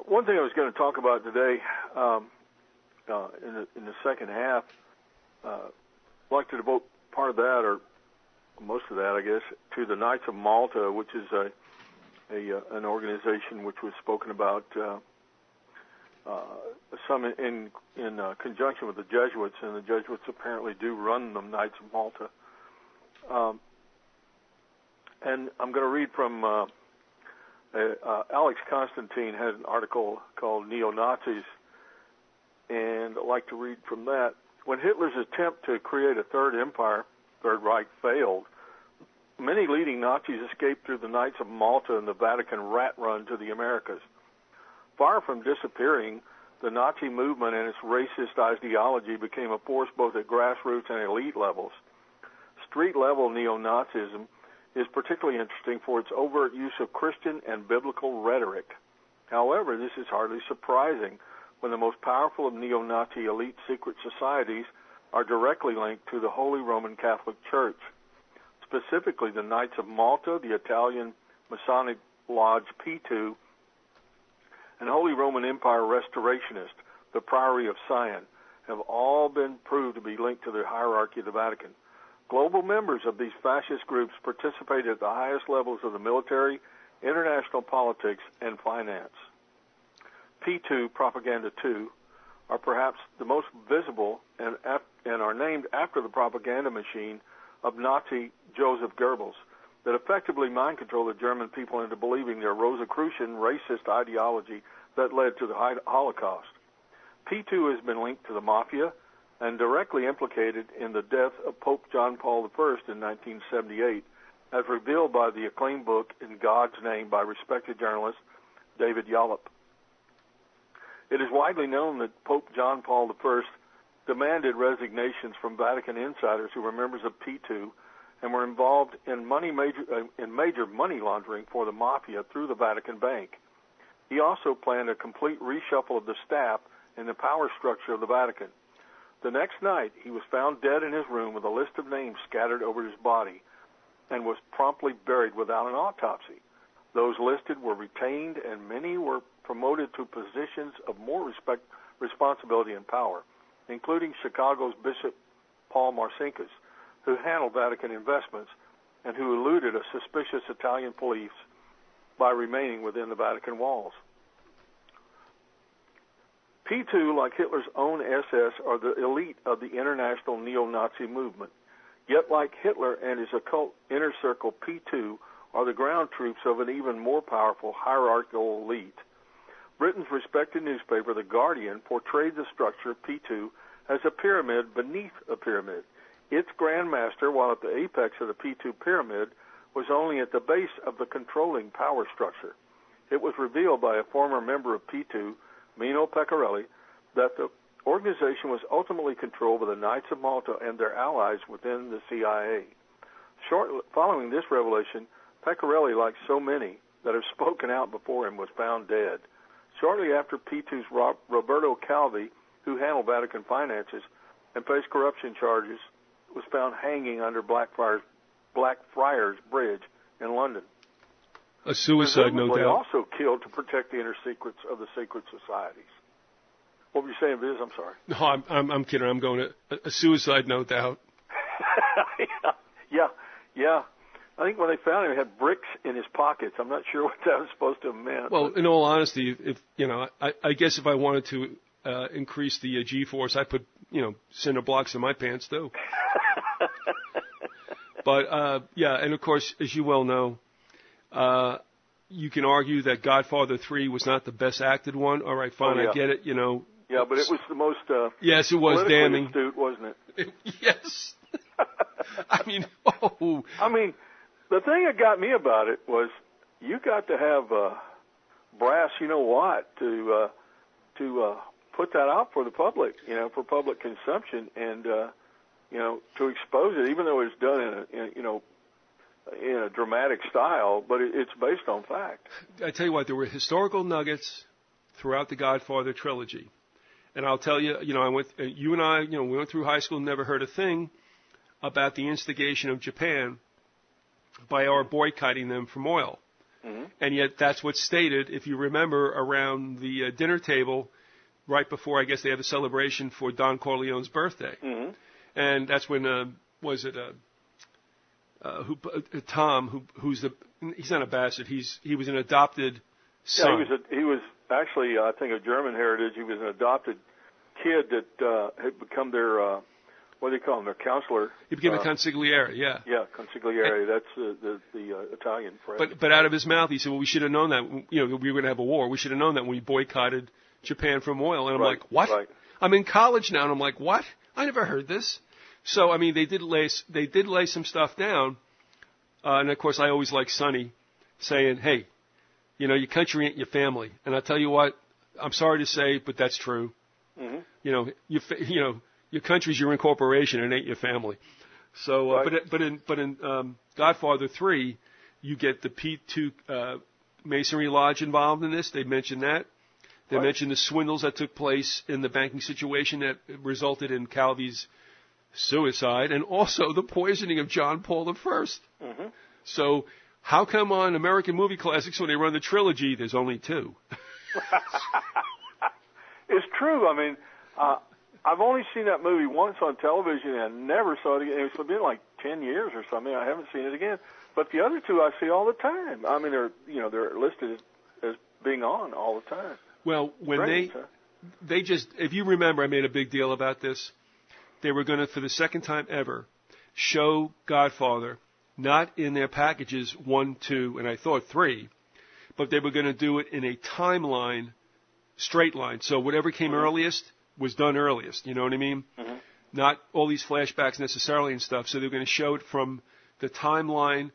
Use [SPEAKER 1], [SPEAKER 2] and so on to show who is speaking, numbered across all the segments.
[SPEAKER 1] One thing I was going to talk about today in the second half, I'd like to devote part of that, or most of that, I guess, to the Knights of Malta, which is an organization which was spoken about some in conjunction with the Jesuits, and the Jesuits apparently do run the Knights of Malta. And I'm going to read from Alex Constantine had an article called Neo-Nazis, and I'd like to read from that. When Hitler's attempt to create a third empire, Third Reich, failed, many leading Nazis escaped through the Knights of Malta and the Vatican rat run to the Americas. Far from disappearing, the Nazi movement and its racist ideology became a force both at grassroots and elite levels. Street-level neo-Nazism is particularly interesting for its overt use of Christian and biblical rhetoric. However, this is hardly surprising when the most powerful of neo-Nazi elite secret societies are directly linked to the Holy Roman Catholic Church, specifically the Knights of Malta, the Italian Masonic Lodge P2, and Holy Roman Empire Restorationist, the Priory of Sion, have all been proved to be linked to the hierarchy of the Vatican. Global members of these fascist groups participate at the highest levels of the military, international politics, and finance. P2, Propaganda 2, are perhaps the most visible and are named after the propaganda machine of Nazi Joseph Goebbels that effectively mind-controlled the German people into believing their Rosicrucian racist ideology that led to the Holocaust. P2 has been linked to the Mafia and directly implicated in the death of Pope John Paul I in 1978, as revealed by the acclaimed book In God's Name by respected journalist David Yallop. It is widely known that Pope John Paul I demanded resignations from Vatican insiders who were members of P2 and were involved in major money laundering for the Mafia through the Vatican Bank. He also planned a complete reshuffle of the staff and the power structure of the Vatican. The next night, he was found dead in his room with a list of names scattered over his body and was promptly buried without an autopsy. Those listed were retained, and many were promoted to positions of more responsibility and power, including Chicago's Bishop Paul Marcinkus, who handled Vatican investments and who eluded a suspicious Italian police by remaining within the Vatican walls. P2, like Hitler's own SS, are the elite of the international neo-Nazi movement. Yet, like Hitler and his occult inner circle, P2 are the ground troops of an even more powerful hierarchical elite. Britain's respected newspaper, The Guardian, portrayed the structure of P2 as a pyramid beneath a pyramid. Its Grand Master, while at the apex of the P2 pyramid, was only at the base of the controlling power structure. It was revealed by a former member of P2, Mino Pecorelli, that the organization was ultimately controlled by the Knights of Malta and their allies within the CIA. Following this revelation, Pecorelli, like so many that have spoken out before him, was found dead. Shortly after, P2's Roberto Calvi, who handled Vatican finances and faced corruption charges, was found hanging under Blackfriars Bridge in London.
[SPEAKER 2] A suicide, no doubt.
[SPEAKER 1] Also killed to protect the inner secrets of the secret societies. What were you saying, Viz? I'm sorry.
[SPEAKER 2] No, I'm kidding. I'm going to a suicide, no doubt.
[SPEAKER 1] Yeah. I think when they found him, he had bricks in his pockets. I'm not sure what that was supposed to have meant.
[SPEAKER 2] Well, in all honesty, if I guess if I wanted to increase the G-force, I put cinder blocks in my pants too. But yeah, and of course, as you well know, you can argue that Godfather 3 was not the best acted one. All right, fine, I get it.
[SPEAKER 1] Yeah, but it was the most.
[SPEAKER 2] Yes, it was damning.
[SPEAKER 1] Astute, wasn't it?
[SPEAKER 2] Yes. I mean,
[SPEAKER 1] the thing that got me about it was you got to have brass, to put that out for the public, for public consumption, and to expose it, even though it's done in a dramatic style, but it's based on fact.
[SPEAKER 2] I tell you what, there were historical nuggets throughout the Godfather trilogy, and I'll tell you, you and I, we went through high school, never heard a thing about the instigation of Japan by our boycotting them from oil. And yet that's what's stated, if you remember, around the dinner table right before, I guess, they had the celebration for Don Corleone's birthday. And that's when, Tom, he's not a bastard, he was an adopted son.
[SPEAKER 1] Yeah, he was actually, I think, of German heritage. He was an adopted kid that had become their, what do you call him, their counselor.
[SPEAKER 2] He became a consigliere, yeah.
[SPEAKER 1] Yeah, consigliere, that's the Italian phrase.
[SPEAKER 2] But out of his mouth, he said, well, we should have known that, we were going to have a war. We should have known that when we boycotted Japan from oil. And I'm like, what?
[SPEAKER 1] Right.
[SPEAKER 2] I'm in college now, and I'm like, what? I never heard this. So, I mean, they did lay some stuff down. And, of course, I always like Sonny saying, hey, your country ain't your family. And I'll tell you what, I'm sorry to say, but that's true. Your country's your incorporation, and it ain't your family. So,
[SPEAKER 1] right.
[SPEAKER 2] but in Godfather 3, you get the P2 Masonry Lodge involved in this. They mentioned that. They mentioned the swindles that took place in the banking situation that resulted in Calvi's suicide, and also the poisoning of John Paul I. So how come on American movie classics, when they run the trilogy, there's only 2?
[SPEAKER 1] It's true. I mean, I've only seen that movie once on television and never saw it again. It's been like 10 years or something. I haven't seen it again. But the other 2 I see all the time. I mean, they're listed as being on all the time.
[SPEAKER 2] Well, when they just, if you remember, I made a big deal about this. They were going to, for the second time ever, show Godfather, not in their packages 1, 2, and I thought 3, but they were going to do it in a timeline, straight line. So whatever came earliest was done earliest. You know what I mean? Not all these flashbacks necessarily and stuff. So they're going to show it from the timeline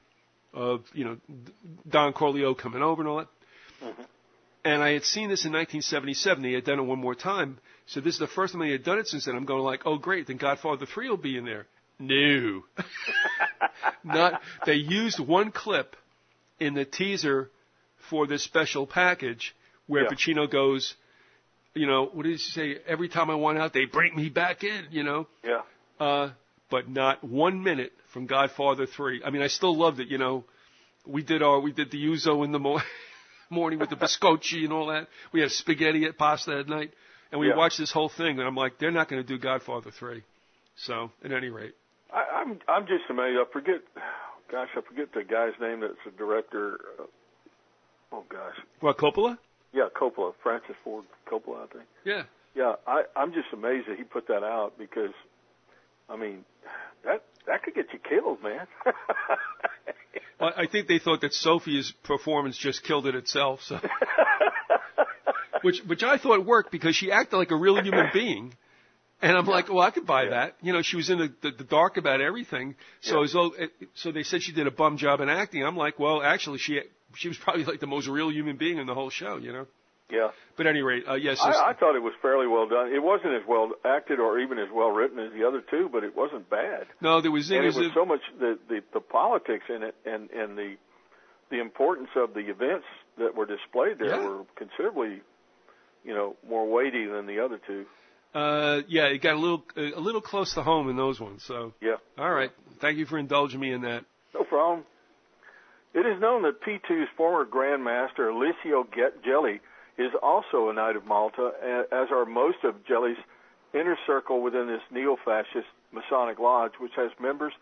[SPEAKER 2] of, Don Corleone coming over and all that. And I had seen this in 1977. They had done it one more time. So this is the first time they had done it since then. I'm going like, oh, great, then Godfather 3 will be in there. No. They used one clip in the teaser for this special package where Pacino goes, what did he say? Every time I want out, they bring me back in, Yeah. But not 1 minute from Godfather 3. I mean, I still loved it, We did the Uzo in the morning with the biscotti and all that. We had spaghetti at pasta at night. And we watched this whole thing, and I'm like, they're not going to do Godfather 3. So, at any rate.
[SPEAKER 1] I'm just amazed. I forget the guy's name that's the director. Oh, gosh.
[SPEAKER 2] What, Coppola?
[SPEAKER 1] Yeah, Coppola. Francis Ford Coppola, I think.
[SPEAKER 2] Yeah.
[SPEAKER 1] Yeah, I'm just amazed that he put that out because, I mean, that could get you killed, man.
[SPEAKER 2] Well, I think they thought that Sophia's performance just killed it itself. So. Which I thought worked because she acted like a real human being. And I'm like, well, I could buy that. She was in the dark about everything. So so they said she did a bum job in acting. I'm like, well, actually, she was probably like the most real human being in the whole show,
[SPEAKER 1] Yeah.
[SPEAKER 2] But at any rate, yes.
[SPEAKER 1] I thought it was fairly well done. It wasn't as well acted or even as well written as the other 2, but it wasn't bad.
[SPEAKER 2] No, there was.
[SPEAKER 1] And it was so much the politics in it and the importance of the events that were displayed there were considerably, more weighty than the other 2.
[SPEAKER 2] It got a little close to home in those ones. So
[SPEAKER 1] yeah.
[SPEAKER 2] All right. Thank you for indulging me in that.
[SPEAKER 1] No problem. It is known that P2's former Grandmaster Alessio Gelli is also a Knight of Malta, as are most of Gelli's inner circle within this neo-fascist Masonic lodge, which has members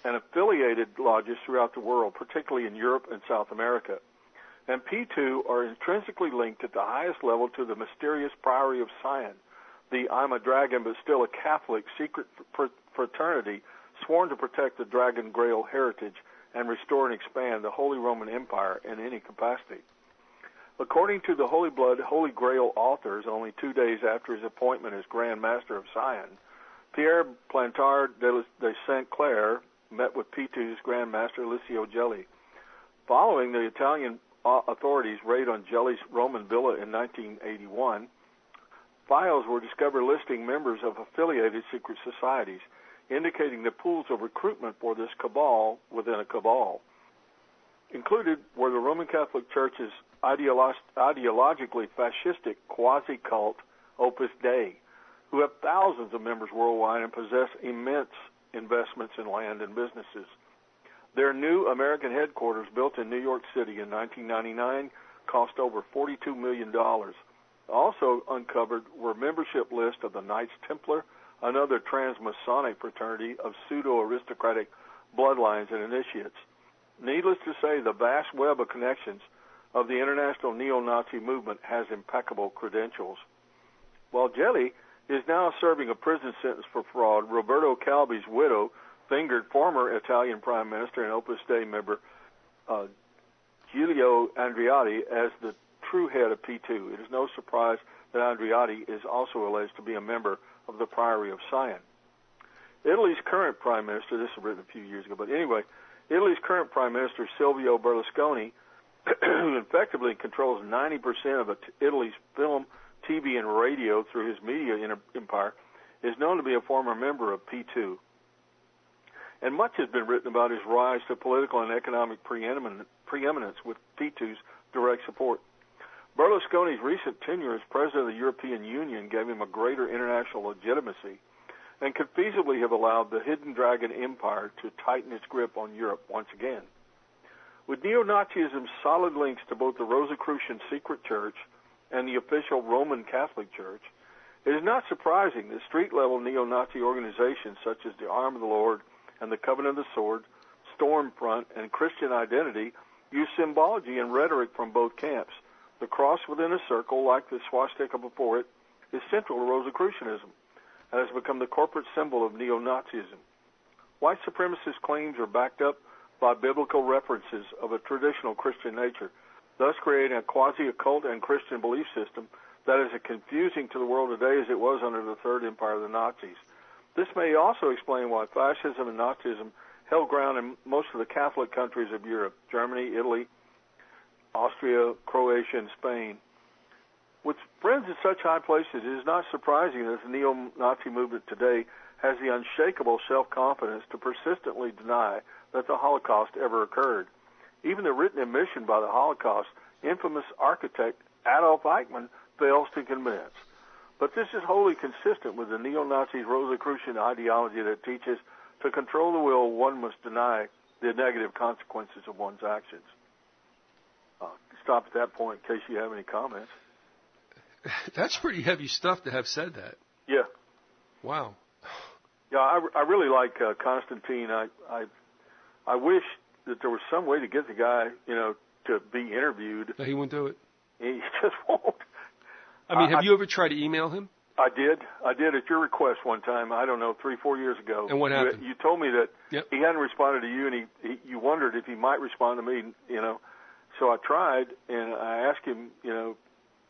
[SPEAKER 1] and affiliated lodges throughout the world, particularly in Europe and South America. And P2 are intrinsically linked at the highest level to the mysterious Priory of Sion, the I'm a dragon but still a Catholic secret fraternity sworn to protect the Dragon Grail heritage and restore and expand the Holy Roman Empire in any capacity. According to the Holy Blood, Holy Grail authors, only 2 days after his appointment as Grand Master of Sion, Pierre Plantard de Saint Clair met with P2's Grand Master Alessio Gelli. Following the Italian authorities' raid on Gelli's Roman villa in 1981, files were discovered listing members of affiliated secret societies, indicating the pools of recruitment for this cabal within a cabal. Included were the Roman Catholic Church's ideologically fascistic quasi-cult Opus Dei, who have thousands of members worldwide and possess immense investments in land and businesses. Their new American headquarters, built in New York City in 1999, cost over $42 million. Also uncovered were membership lists of the Knights Templar, another trans-Masonic fraternity of pseudo-aristocratic bloodlines and initiates. Needless to say, the vast web of connections of the international neo-Nazi movement has impeccable credentials. While Gelli is now serving a prison sentence for fraud, Roberto Calvi's widow fingered former Italian Prime Minister and Opus Dei member Giulio Andreotti as the true head of P2. It is no surprise that Andreotti is also alleged to be a member of the Priory of Sion. Italy's current Prime Minister, this was written a few years ago, but anyway, Italy's current Prime Minister, Silvio Berlusconi, who effectively controls 90% of Italy's film, TV, and radio through his media empire, is known to be a former member of P2. And much has been written about his rise to political and economic preeminence with P2's direct support. Berlusconi's recent tenure as president of the European Union gave him a greater international legitimacy and could feasibly have allowed the hidden dragon empire to tighten its grip on Europe once again. With neo-Nazism's solid links to both the Rosicrucian secret church and the official Roman Catholic Church, it is not surprising that street-level neo-Nazi organizations such as the Arm of the Lord and the Covenant of the Sword, Stormfront, and Christian Identity use symbology and rhetoric from both camps. The cross within a circle, like the swastika before it, is central to Rosicrucianism and has become the corporate symbol of neo-Nazism. White supremacist claims are backed up by biblical references of a traditional Christian nature, thus creating a quasi-occult and Christian belief system that is as confusing to the world today as it was under the Third Empire of the Nazis. This may also explain why fascism and Nazism held ground in most of the Catholic countries of Europe, Germany, Italy, Austria, Croatia, and Spain. With friends in such high places, it is not surprising that the neo-Nazi movement today has the unshakable self-confidence to persistently deny that the Holocaust ever occurred. Even the written admission by the Holocaust infamous architect Adolf Eichmann fails to convince. But this is wholly consistent with the neo-Nazi's Rosicrucian ideology that teaches to control the will, one must deny the negative consequences of one's actions. Stop at that point in case you have any comments.
[SPEAKER 2] That's pretty heavy stuff to have said that.
[SPEAKER 1] Yeah.
[SPEAKER 2] Wow.
[SPEAKER 1] Yeah, I really like Constantine. I wish that there was some way to get the guy, to be interviewed.
[SPEAKER 2] No, he won't do it.
[SPEAKER 1] He just won't.
[SPEAKER 2] I mean, have you ever tried to email him?
[SPEAKER 1] I did at your request one time, I don't know, 3-4 years ago.
[SPEAKER 2] And what happened?
[SPEAKER 1] You told me that
[SPEAKER 2] Yep.
[SPEAKER 1] he hadn't responded to you, and you wondered if he might respond to me, So I tried, and I asked him,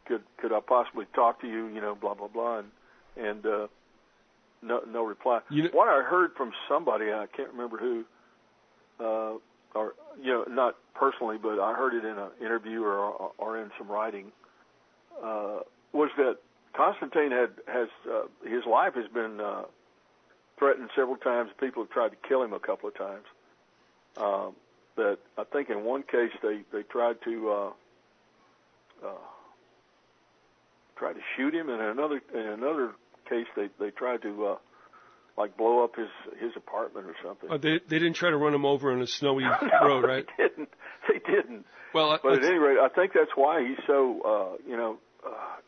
[SPEAKER 1] could I possibly talk to you, blah, blah, blah, and no reply. What I heard from somebody, I can't remember who, or not personally, but I heard it in an interview or in some writing, was that Constantine has his life has been threatened several times. People have tried to kill him a couple of times. That I think in one case they tried to shoot him, and in another case they tried to blow up his apartment or something.
[SPEAKER 2] They didn't try to run him over on a snowy road, right?
[SPEAKER 1] They didn't.
[SPEAKER 2] Well,
[SPEAKER 1] but at any rate, I think that's why he's so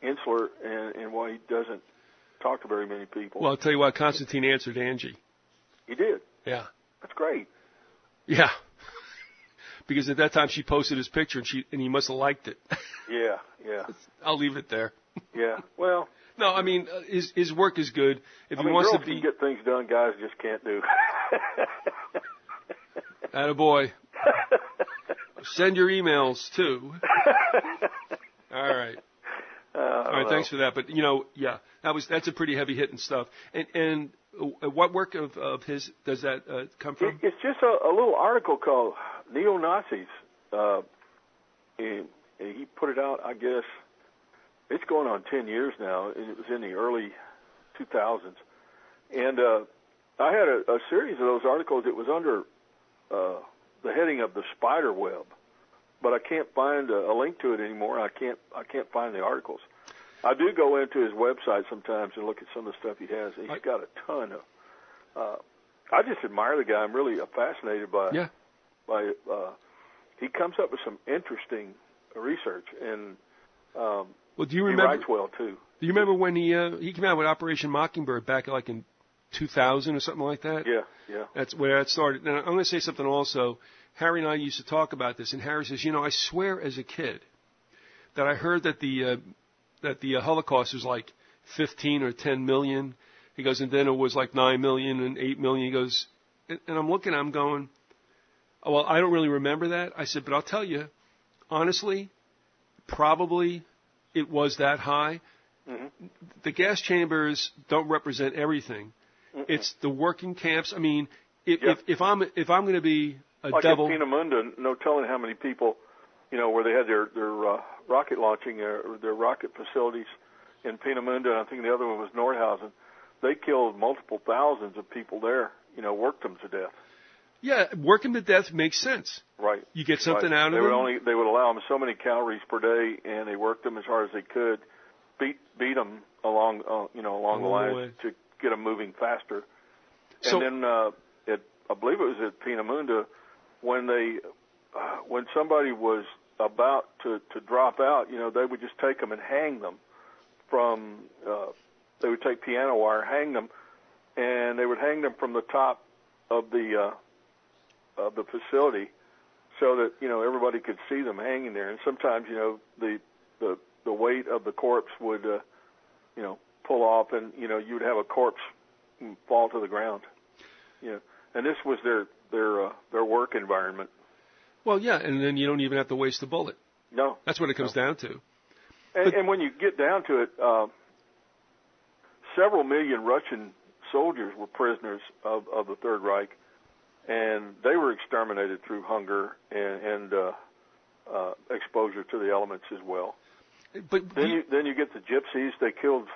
[SPEAKER 1] insular and why he doesn't talk to very many people.
[SPEAKER 2] Well, I'll tell you what, Constantine answered Angie.
[SPEAKER 1] He did?
[SPEAKER 2] Yeah.
[SPEAKER 1] That's great.
[SPEAKER 2] Yeah. Because at that time she posted his picture and he must have liked it.
[SPEAKER 1] Yeah.
[SPEAKER 2] I'll leave it there.
[SPEAKER 1] Yeah. Well.
[SPEAKER 2] No, I mean his work is good. If he wants
[SPEAKER 1] girls
[SPEAKER 2] to be
[SPEAKER 1] can get things done, guys just can't do.
[SPEAKER 2] Attaboy. Send your emails too. All right. All right. Thanks for that. But that's a pretty heavy hitting stuff. And what work of his does that come from?
[SPEAKER 1] It's just a little article called Neo-Nazis. And he put it out, I guess, it's going on 10 years now. It was in the early 2000s. And I had a series of those articles. It was under the heading of the spider web, but I can't find a link to it anymore. I can't find the articles. I do go into his website sometimes and look at some of the stuff he has. He's got a ton of. I just admire the guy. I'm really fascinated by he comes up with some interesting research, and
[SPEAKER 2] well, do you remember?
[SPEAKER 1] He writes well too.
[SPEAKER 2] Do you remember when he came out with Operation Mockingbird back like in 2000 or something like that?
[SPEAKER 1] Yeah.
[SPEAKER 2] That's where that started. Now I'm going to say something also. Harry and I used to talk about this, and Harry says, I swear as a kid that I heard that the Holocaust was like 15 or 10 million. He goes, and then it was like 9 million and 8 million. He goes, and I'm looking, I'm going, oh, well, I don't really remember that. I said, but I'll tell you, honestly, probably it was that high. Mm-hmm. The gas chambers don't represent everything. Mm-mm. It's the working camps. I mean, if I'm going to be a
[SPEAKER 1] like
[SPEAKER 2] devil,
[SPEAKER 1] in Peenemünde, no telling how many people, where they had their rocket launching, their rocket facilities in Peenemünde, and I think the other one was Nordhausen. They killed multiple thousands of people there. Worked them to death.
[SPEAKER 2] Yeah, work them to death makes sense.
[SPEAKER 1] Right.
[SPEAKER 2] You get something out of
[SPEAKER 1] them.
[SPEAKER 2] They
[SPEAKER 1] would allow them so many calories per day, and they worked them as hard as they could, beat them along the line to get them moving faster. And then I believe it was at Peenemünde when somebody was about to drop out, they would just take them and hang them from. They would take piano wire, hang them, and they would hang them from the top of the facility, so that everybody could see them hanging there. And sometimes the weight of the corpse would pull off, and you would have a corpse fall to the ground. And this was their work environment.
[SPEAKER 2] Well, yeah, and then you don't even have to waste a bullet.
[SPEAKER 1] No,
[SPEAKER 2] that's what it comes down to.
[SPEAKER 1] And when you get down to it, several million Russian soldiers were prisoners of the Third Reich, and they were exterminated through hunger and exposure to the elements as well.
[SPEAKER 2] But
[SPEAKER 1] then you get the gypsies. They killed,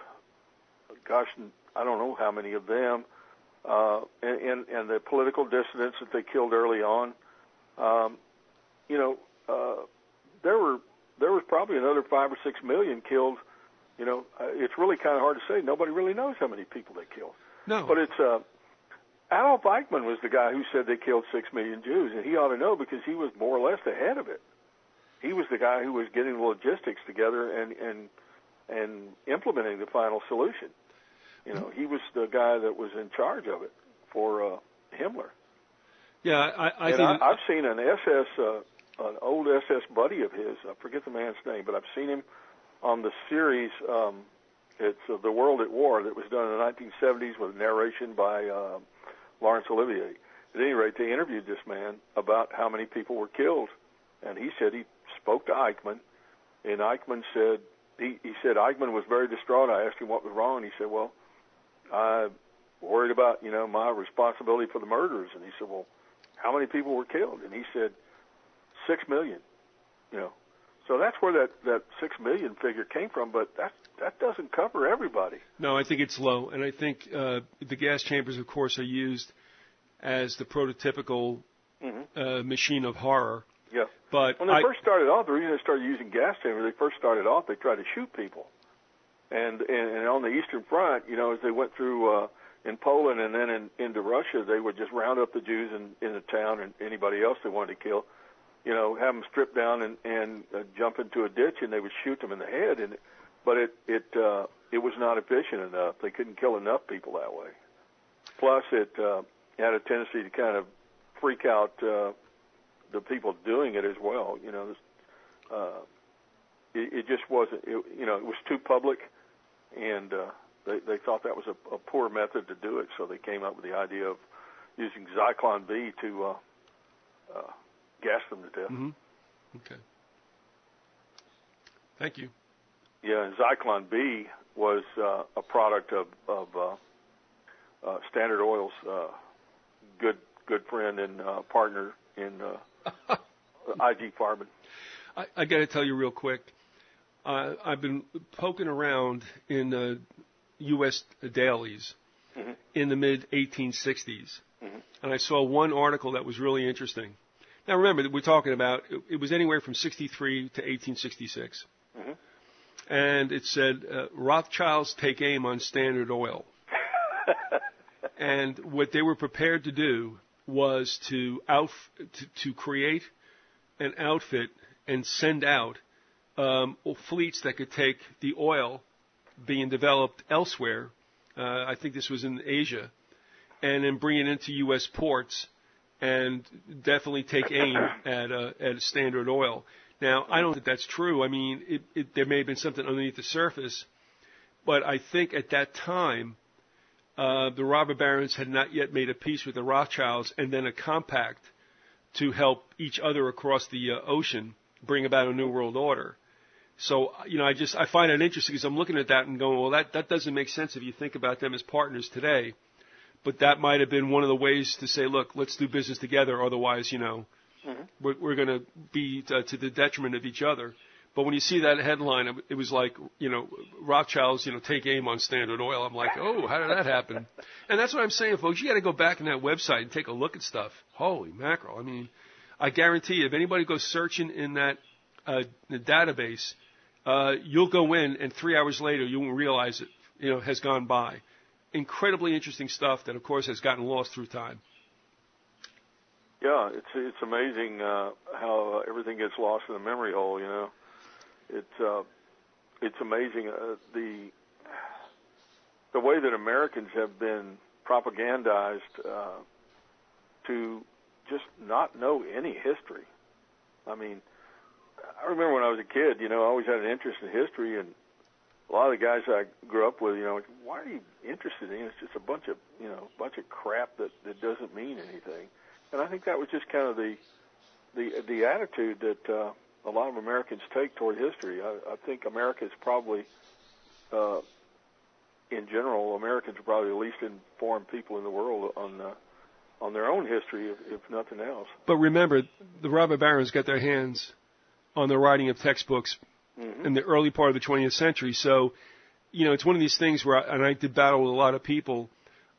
[SPEAKER 1] gosh, I don't know how many of them, and the political dissidents that they killed early on. There was probably another 5 or 6 million killed. It's really kind of hard to say. Nobody really knows how many people they killed.
[SPEAKER 2] No.
[SPEAKER 1] But it's Adolf Eichmann was the guy who said they killed 6 million Jews, and he ought to know because he was more or less ahead of it. He was the guy who was getting the logistics together and implementing the final solution. He was the guy that was in charge of it for Himmler.
[SPEAKER 2] Yeah,
[SPEAKER 1] I've seen an old SS buddy of his. I forget the man's name, but I've seen him on the series. It's The World at War that was done in the 1970s with narration by Laurence Olivier. At any rate, they interviewed this man about how many people were killed, and he said he spoke to Eichmann, and Eichmann said he said Eichmann was very distraught. I asked him what was wrong, and he said, "Well, I worried about my responsibility for the murders." And he said, "Well, how many people were killed?" And he said 6 million. So that's where that 6 million figure came from, but that doesn't cover everybody.
[SPEAKER 2] No, I think it's low, and I think the gas chambers, of course, are used as the prototypical machine of horror.
[SPEAKER 1] Yeah.
[SPEAKER 2] But
[SPEAKER 1] when they first started off, the reason they started using gas chambers, they first started off, they tried to shoot people, and on the Eastern Front, as they went through in Poland and then into Russia, they would just round up the Jews in the town and anybody else they wanted to kill. Have them stripped down and jump into a ditch, and they would shoot them in the head. But it was not efficient enough. They couldn't kill enough people that way. Plus, it had a tendency to kind of freak out the people doing it as well. It just wasn't. It was too public, and they thought that was a poor method to do it. So they came up with the idea of using Zyklon B to gas them to death.
[SPEAKER 2] Mm-hmm. Okay. Thank you.
[SPEAKER 1] Yeah, and Zyklon B was a product of Standard Oil's good friend and partner in IG Farben.
[SPEAKER 2] I got to tell you real quick. I've been poking around in U.S. dailies in the mid-1860s, and I saw one article that was really interesting. Now, remember that we're talking about, it was anywhere from 63 to 1866. And it said, Rothschilds take aim on Standard Oil. And what they were prepared to do was to create an outfit and send out fleets that could take the oil being developed elsewhere. I think this was in Asia, and then bring it into U.S. ports and definitely take aim at Standard Oil. Now, I don't think that's true. I mean, there may have been something underneath the surface, but I think at that time, the robber barons had not yet made a peace with the Rothschilds and then a compact to help each other across the ocean bring about a new world order. So, I find it interesting because I'm looking at that and going, well, that doesn't make sense if you think about them as partners today. But that might have been one of the ways to say, look, let's do business together. Otherwise, we're going to be to the detriment of each other. But when you see that headline, it was like, Rothschilds, take aim on Standard Oil. I'm like, oh, how did that happen? And that's what I'm saying, folks. You got to go back in that website and take a look at stuff. Holy mackerel. I mean, I guarantee you, if anybody goes searching in that the database, you'll go in and 3 hours later you won't realize it, has gone by. Incredibly interesting stuff that, of course, has gotten lost through time.
[SPEAKER 1] Yeah, it's amazing how everything gets lost in the memory hole. It's amazing the way that Americans have been propagandized to just not know any history. I mean, I remember when I was a kid, I always had an interest in history, and a lot of the guys I grew up with, why are you interested in it? It's just a bunch of crap that doesn't mean anything. And I think that was just kind of the attitude that a lot of Americans take toward history. I think America is probably, in general, Americans are probably the least informed people in the world on their own history, if nothing else.
[SPEAKER 2] But remember, the robber barons got their hands on the writing of textbooks in the early part of the 20th century. So, it's one of these things where, I did battle with a lot of people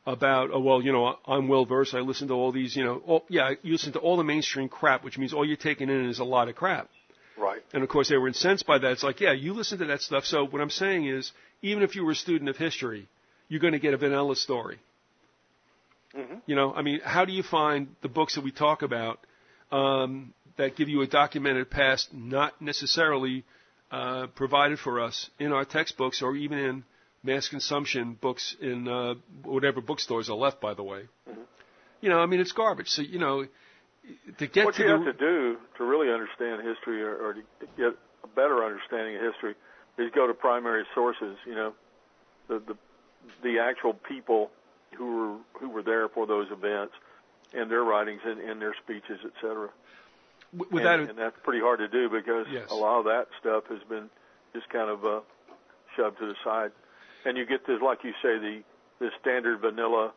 [SPEAKER 2] about, I'm well versed. I listen to all these, you listen to all the mainstream crap, which means all you're taking in is a lot of crap.
[SPEAKER 1] Right.
[SPEAKER 2] And of course they were incensed by that. It's like, you listen to that stuff. So what I'm saying is, even if you were a student of history, you're going to get a vanilla story. Mm-hmm. How do you find the books that we talk about that give you a documented past, not necessarily provided for us in our textbooks or even in mass consumption books in whatever bookstores are left, by the way. Mm-hmm. It's garbage. So, to get
[SPEAKER 1] what you have to do to really understand history or to get a better understanding of history is go to primary sources, the actual people who were there for those events and their writings and their speeches, et cetera. And that's pretty hard to do because a lot of that stuff has been just kind of shoved to the side. And you get this, like you say, the standard vanilla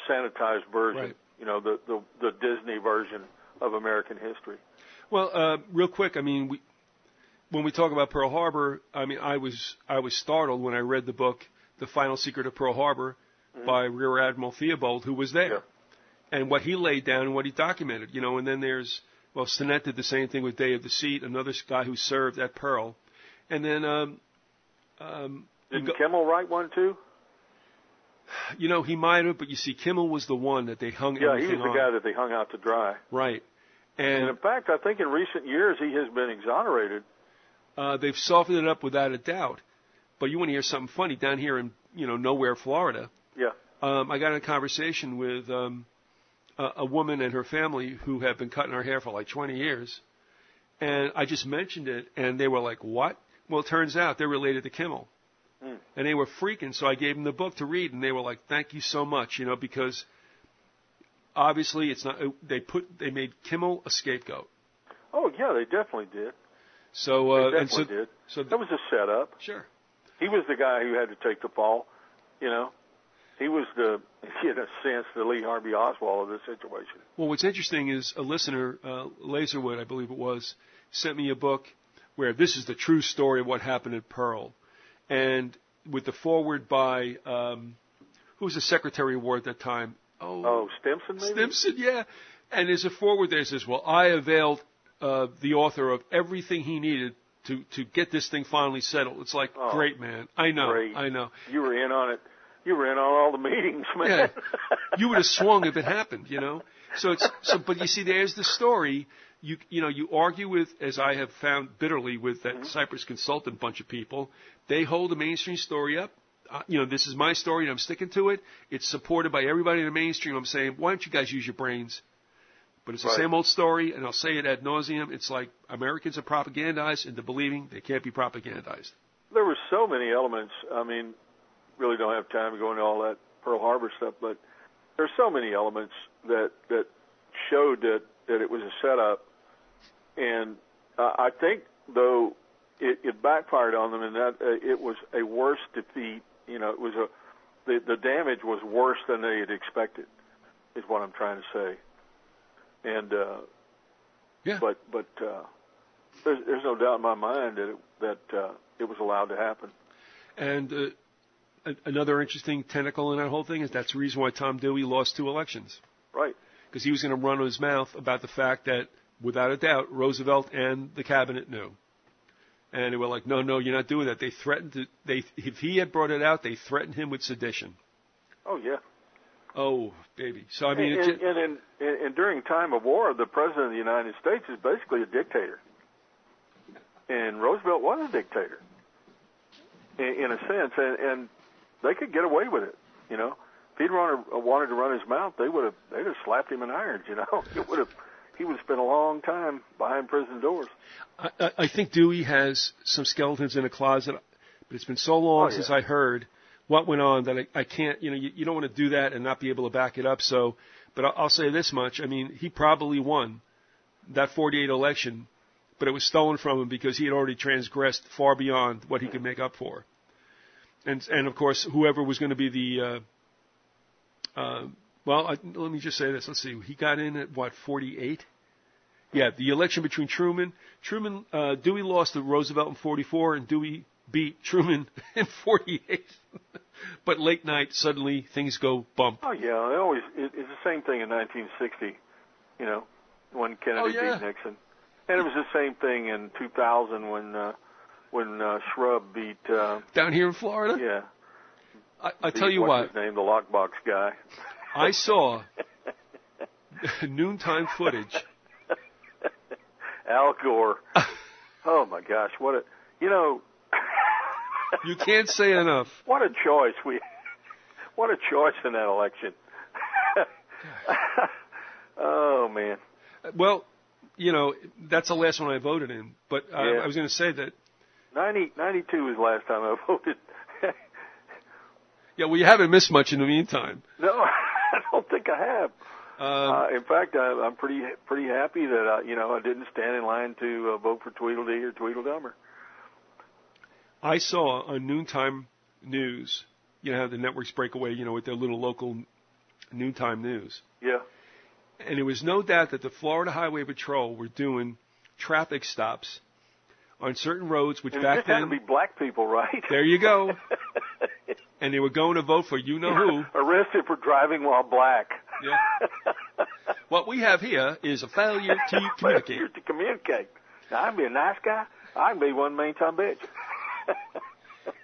[SPEAKER 1] sanitized version,
[SPEAKER 2] right.
[SPEAKER 1] The Disney version of American history.
[SPEAKER 2] Well, real quick, when we talk about Pearl Harbor, I was startled when I read the book, The Final Secret of Pearl Harbor, by Rear Admiral Theobald, who was there, and what he laid down and what he documented. And then there's, Sinet did the same thing with Day of Deceit, another guy who served at Pearl, and then
[SPEAKER 1] didn't Kimmel write one too?
[SPEAKER 2] He might have, but you see, Kimmel was the one that they hung everything on.
[SPEAKER 1] Yeah, he was the guy that they hung out to dry.
[SPEAKER 2] Right.
[SPEAKER 1] And in fact, I think in recent years he has been exonerated.
[SPEAKER 2] They've softened it up without a doubt. But you want to hear something funny? Down here in, nowhere, Florida.
[SPEAKER 1] Yeah.
[SPEAKER 2] I got in a conversation with a woman and her family who have been cutting her hair for like 20 years. And I just mentioned it, and they were like, what? Well, it turns out they're related to Kimmel. And they were freaking, so I gave them the book to read, and they were like, thank you so much, because obviously it's not, they made Kimmel a scapegoat.
[SPEAKER 1] Oh, yeah, they definitely did.
[SPEAKER 2] So,
[SPEAKER 1] they definitely did. So that was a setup.
[SPEAKER 2] Sure.
[SPEAKER 1] He was the guy who had to take the fall, He was in a sense, the Lee Harvey Oswald of this situation.
[SPEAKER 2] Well, what's interesting is a listener, Laserwood, I believe it was, sent me a book where this is the true story of what happened at Pearl. And with the foreword by, who was the Secretary of War at that time?
[SPEAKER 1] Oh, Stimson, maybe?
[SPEAKER 2] Stimson, yeah. And there's a foreword there that says, I availed the author of everything he needed to get this thing finally settled. It's like, great, man. I know.
[SPEAKER 1] Great.
[SPEAKER 2] I know.
[SPEAKER 1] You were in on it. You were in on all the meetings, man.
[SPEAKER 2] Yeah. You would have swung if it happened, but you see, there's the story. You argue with, as I have found bitterly with that Cypress Consultant bunch of people. They hold the mainstream story up. This is my story and I'm sticking to it. It's supported by everybody in the mainstream. I'm saying, why don't you guys use your brains? But it's the same old story, and I'll say it ad nauseum. It's like Americans are propagandized into believing they can't be propagandized.
[SPEAKER 1] There were so many elements. I mean, really don't have time to go into all that Pearl Harbor stuff, but there's so many elements that showed that it was a setup. And I think, though, it backfired on them in that it was a worse defeat. It was the damage was worse than they had expected, is what I'm trying to say. And but there's no doubt in my mind that it was allowed to happen.
[SPEAKER 2] And another interesting tentacle in that whole thing is that's the reason why Tom Dewey lost 2 elections.
[SPEAKER 1] Right. Because
[SPEAKER 2] he was going to run his mouth about the fact that, without a doubt, Roosevelt and the cabinet knew. And they were like, no, you're not doing that. They threatened to, if he had brought it out, they threatened him with sedition.
[SPEAKER 1] Oh, yeah.
[SPEAKER 2] Oh, baby. So, I mean...
[SPEAKER 1] And during time of war, the President of the United States is basically a dictator. And Roosevelt was a dictator, in a sense. And they could get away with it, If he'd wanted to run his mouth, they'd have slapped him in irons, He would have spent a long time behind prison doors.
[SPEAKER 2] I think Dewey has some skeletons in a closet, but it's been so long since I heard what went on that I can't, you don't want to do that and not be able to back it up. So, but I'll say this much. I mean, he probably won that 48 election, but it was stolen from him because he had already transgressed far beyond what he could make up for. And of course, whoever was going to be the, let me just say this. Let's see. He got in at, 48? Yeah, the election between Dewey lost to Roosevelt in 44, and Dewey beat Truman in 48. But late night, suddenly, things go bump.
[SPEAKER 1] Oh, yeah. It's the same thing in 1960, when Kennedy beat Nixon. And it was the same thing in 2000 when Shrub beat...
[SPEAKER 2] down here in Florida?
[SPEAKER 1] Yeah.
[SPEAKER 2] I tell you what.
[SPEAKER 1] What's his name? The lockbox guy.
[SPEAKER 2] I saw noontime footage.
[SPEAKER 1] Al Gore. Oh my gosh, what a
[SPEAKER 2] You can't say enough.
[SPEAKER 1] What a choice in that election. Oh man.
[SPEAKER 2] Well, that's the last one I voted in, but I was going to say that
[SPEAKER 1] 92 was the last time I voted.
[SPEAKER 2] Yeah, well, you haven't missed much in the meantime.
[SPEAKER 1] No, I don't think I have. In fact, I'm pretty happy that I didn't stand in line to vote for Tweedledee or Tweedledummer.
[SPEAKER 2] I saw on noontime news, how the networks break away, with their little local noontime news.
[SPEAKER 1] Yeah.
[SPEAKER 2] And there was no doubt that the Florida Highway Patrol were doing traffic stops on certain roads, which back then
[SPEAKER 1] had to be black people, right?
[SPEAKER 2] There you go. And they were going to vote for you-know-who.
[SPEAKER 1] Arrested for driving while black.
[SPEAKER 2] Yeah. What we have here is a failure to communicate.
[SPEAKER 1] Failure to communicate. Now, I can be a nice guy. I can be one mean-time bitch.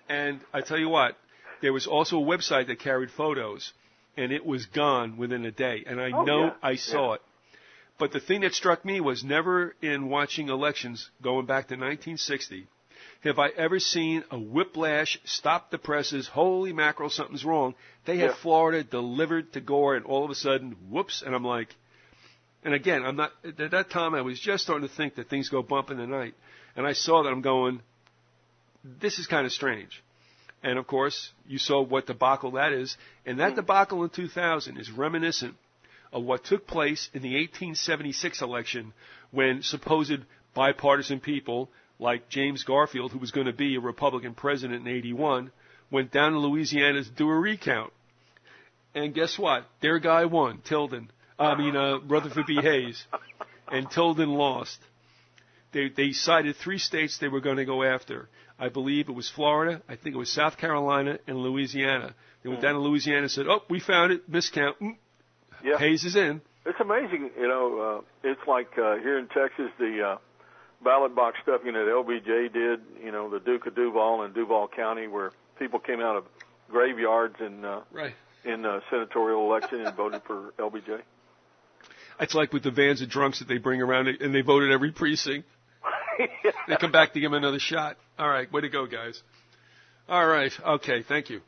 [SPEAKER 2] And I tell you what, there was also a website that carried photos, and it was gone within a day. And I saw it. But the thing that struck me was never in watching elections going back to 1960 have I ever seen a whiplash, stop the presses, holy mackerel, something's wrong. They had Florida delivered to Gore, and all of a sudden, whoops, and I'm like, and again, at that time I was just starting to think that things go bump in the night. And I saw that, I'm going, this is kind of strange. And of course, you saw what debacle that is. And that debacle in 2000 is reminiscent of what took place in the 1876 election when supposed bipartisan people like James Garfield, who was going to be a Republican president in 81, went down to Louisiana to do a recount. And guess what? Their guy won, Rutherford B. Hayes. And Tilden lost. They cited 3 states they were going to go after. I believe it was Florida, I think it was South Carolina, and Louisiana. They went down to Louisiana and said, oh, we found it, miscount.
[SPEAKER 1] Yeah.
[SPEAKER 2] Hayes is in.
[SPEAKER 1] It's amazing, it's like here in Texas, the ballot box stuffing that LBJ did, the Duke of Duval in Duval County, where people came out of graveyards in
[SPEAKER 2] Right.
[SPEAKER 1] senatorial election and voted for LBJ.
[SPEAKER 2] It's like with the vans of drunks that they bring around and they vote at every precinct.
[SPEAKER 1] Yeah.
[SPEAKER 2] They come back to give him another shot. All right, way to go, guys. All right, okay, thank you.